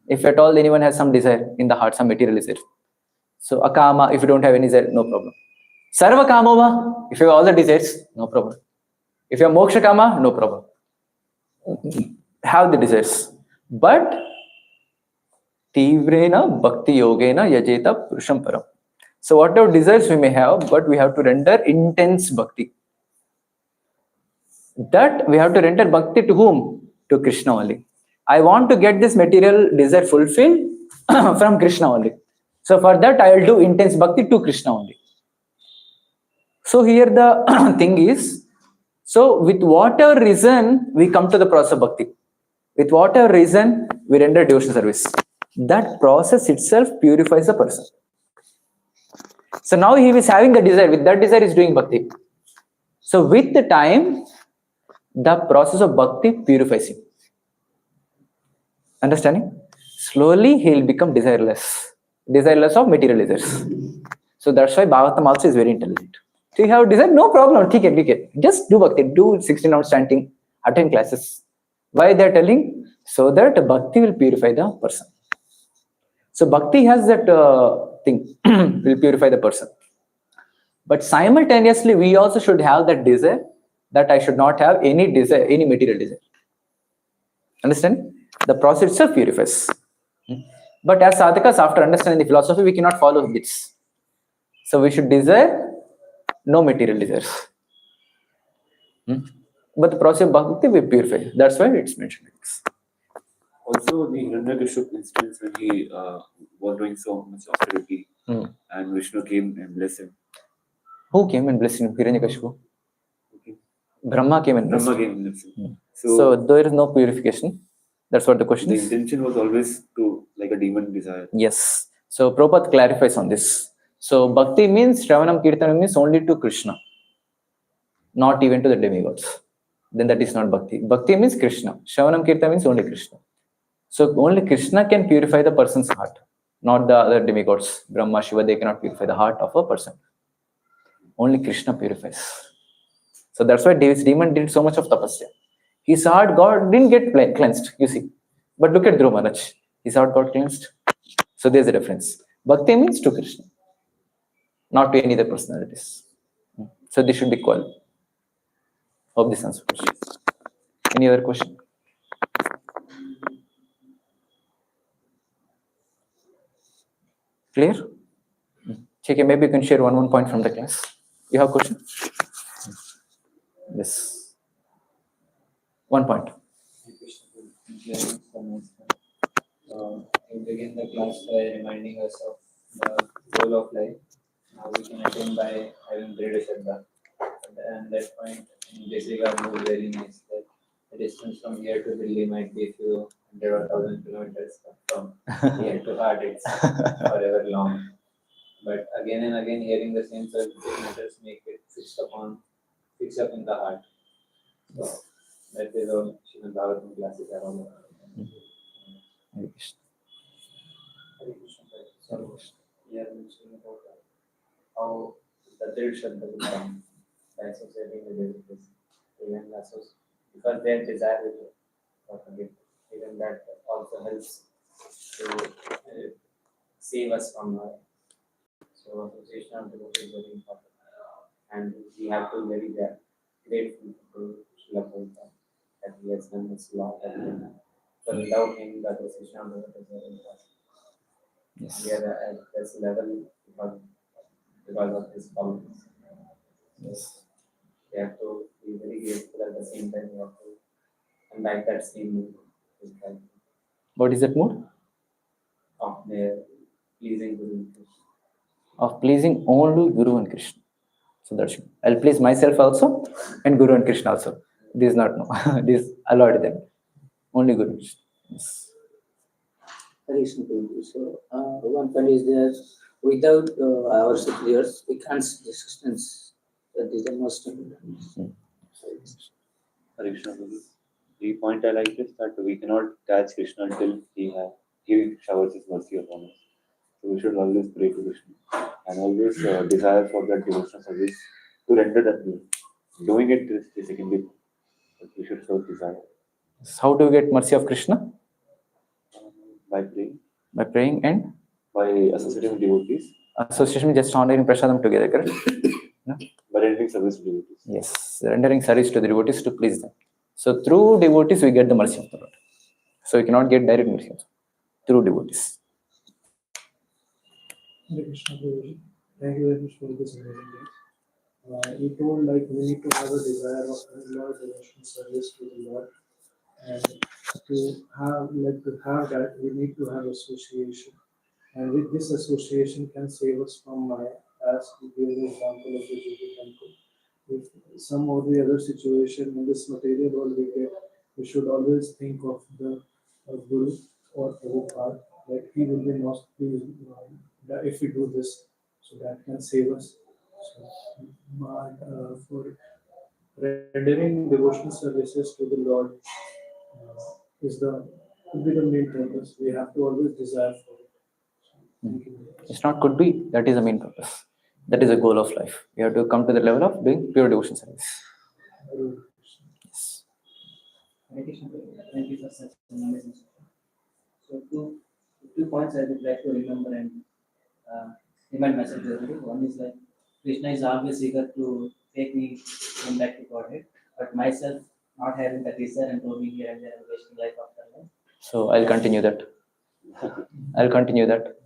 If at all anyone has some desire in the heart, some material desire. So akama, if you don't have any desire, no problem. Sarva kamova, if you have all the desires, no problem. If you have moksha kama, no problem. Have the desires. But tivrena bhakti yogena yajeta purusham param. So whatever desires we may have, but we have to render intense bhakti. That we have to render bhakti to whom? To Krishna only. I want to get this material desire fulfilled from Krishna only. So for that I will do intense bhakti to Krishna only. So here the thing is, so with whatever reason we come to the process of bhakti, with whatever reason we render devotional service, that process itself purifies the person. So now he is having the desire, with that desire he is doing bhakti. So with the time, the process of bhakti purifies him. Understanding? Slowly he will become desireless of material desires. So that's why Bhagavatam also is very intelligent. So you have desire, no problem. Okay. Just do bhakti, do 16 hours chanting, attend classes. Why they are telling? So that bhakti will purify the person. So bhakti has that thing, will purify the person. But simultaneously, we also should have that desire that I should not have any desire, any material desire. Understand? The process itself purifies. But as sadhakas, after understanding the philosophy, we cannot follow this. So we should desire no material desires. But the process of bhakti will purify. That's why it's mentioned. Also, the Hiranyakashipu instance when he was doing so much austerity and Vishnu came and blessed him. Who came and blessed him? Hiranyakashipu? Okay. Brahma came and blessed him. Brahma came and blessed him. So there is no purification. That's what the question is. The intention was always to like a demon desire. Yes. So Prabhupada clarifies on this. So bhakti means, Shravanam Kirtanam means only to Krishna, not even to the demigods. Then that is not bhakti. Bhakti means Krishna. Shravanam Kirtanam means only Krishna. So only Krishna can purify the person's heart, not the other demigods. Brahma, Shiva, they cannot purify the heart of a person. Only Krishna purifies. So that's why this demon did so much of tapasya. His heart didn't get cleansed, you see. But look at Dhruv Maharaj. His heart got cleansed. So there's a difference. Bhakti means to Krishna, not to any other personalities. So this should be equal. Hope this answers question. Any other question? Clear? Okay, maybe you can share one point from the class. You have a question? Yes. 1 point. You begin the class by reminding us of the goal of life. Now we can attain by having greater Shraddha. And that point in basic are more very nice. That the distance from here to Delhi might be a few hundred or thousand kilometers, but from here to heart it's forever long. But again and again hearing the same subject matters make it fix up in the heart. So that is all Srimad Bhagavatam classes are all about. Hare Krishna. Hare Krishna. So we are mentioning about how the third Shraddha will come by associating with this. Even because their desire is to forgive. Even that also helps to save us from so association of devotees is very important. And we have to be very grateful to Srila Prabhupada that he has done this lot. So without him, the association of devotees is very important. Yes. We are at this level because of his problems. Yes. We have to be very grateful at the same time. We have to combine that same mood What is that mood? of their pleasing Guru and Krishna. Of pleasing only Guru and Krishna. So that's it. I'll please myself also and Guru and Krishna also. This is not no. This allowed them. Only Guru and Krishna. Yes. Hare Krishna Prabhuji. So one point is there, without our superiors, we can't see existence. That is the most important. Hare Krishna Prabhu. The point I like is that we cannot catch Krishna until he showers his mercy upon us. So we should always pray to Krishna and always desire for that devotional service to render that glory. Doing it is the secondary point, but we should first desire How do we get mercy of Krishna? by praying, By praying and by associating with devotees, association, just honoring prasadam together, correct? No? by rendering service to devotees. Yes, rendering service to the devotees to please them. So through devotees we get the mercy of the Lord. So we cannot get direct mercy also. Through devotees. Hare Krishna Prabhuji. Thank you very much for this amazing day. You told like we need to have a desire of Lord devotional service to the Lord, and to have that we need to have association, and with this association can save us from Maya. As we give the example of the Jyoti temple, if some or the other situation in this material world we get, we should always think of the Guru or Prabhupada, that he will be most pleased that if we do this, so that can save us. So, for rendering devotional services to the Lord is the could be the main purpose. We have to always desire for it. Thank you. It's not could be, that is the main purpose. That is the goal of life. We have to come to the level of doing pure devotion service. Yes. Hare Krishna. Thank you for such an amazing session. So two points I would like to remember and remind myself to everybody. One is like Krishna is always eager to take me back to Godhead, but myself not having that desire and roaming here and there and wasting life after life. So I'll continue that. I'll continue that.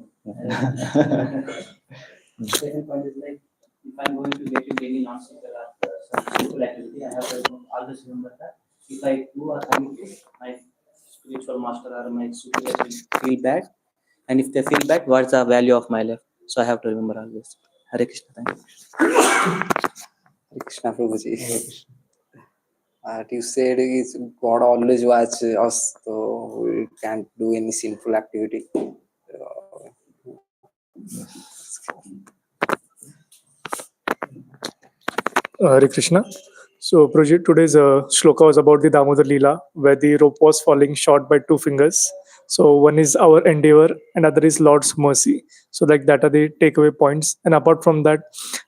Second point is like if I'm going to get into any non-single or some simple activity, I have to always remember that if I do or commit to my spiritual master or my superior will feel bad, and if they feel bad, what's the value of my life? So I have to remember always. Hare Krishna. Thank you. Hare Krishna Prabhuji. You said is God always watch us, so we can't do any sinful activity. Hare Krishna. So, Prabhuji, today's shloka was about the Damodar Leela, where the rope was falling short by 2 fingers. So, one is our endeavor, and other is Lord's mercy. So, like that are the takeaway points. And apart from that,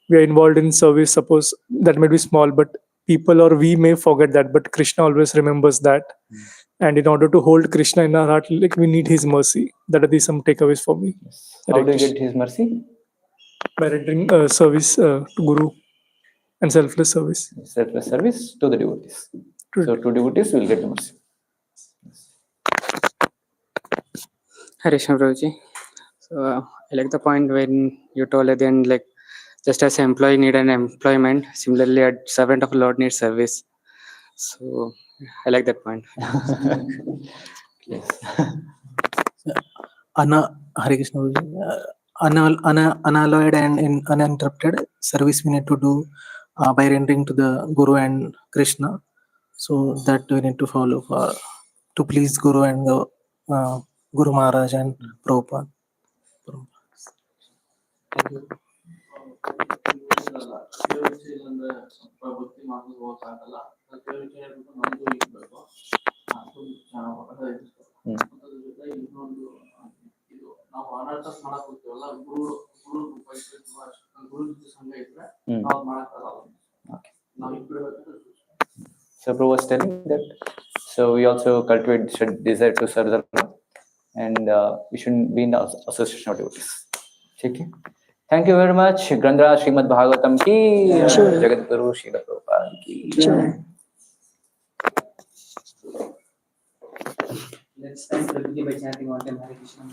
we are involved in service. Suppose that may be small, but people or we may forget that, but Krishna always remembers that. And in order to hold Krishna in our heart, like we need His mercy. That are the some takeaways for me. How do you get his mercy? By rendering service to Guru and selfless service. Selfless service to the devotees. So to devotees we will get the mercy. Hare Krishna Prabhuji. So I like the point when you told at the end, like just as an employee need an employment, similarly a servant of the Lord needs service. So I like that point. Yes. Hare Krishna Prabhuji. Unalloyed and uninterrupted service we need to do by rendering to the Guru and Krishna. So that we need to follow to please Guru and Guru Maharaj and Prabhupada. Thank you. So Prabhu was telling that so we also cultivate desire to serve the Lord, and we shouldn't be in the association of devotees. Okay. Thank you very much. Grandra Srimad Bhagavatam ki, Jagat Guru Srila Prabhupada ki. Let's thank Prabhuji by chanting one time Hare Krishna.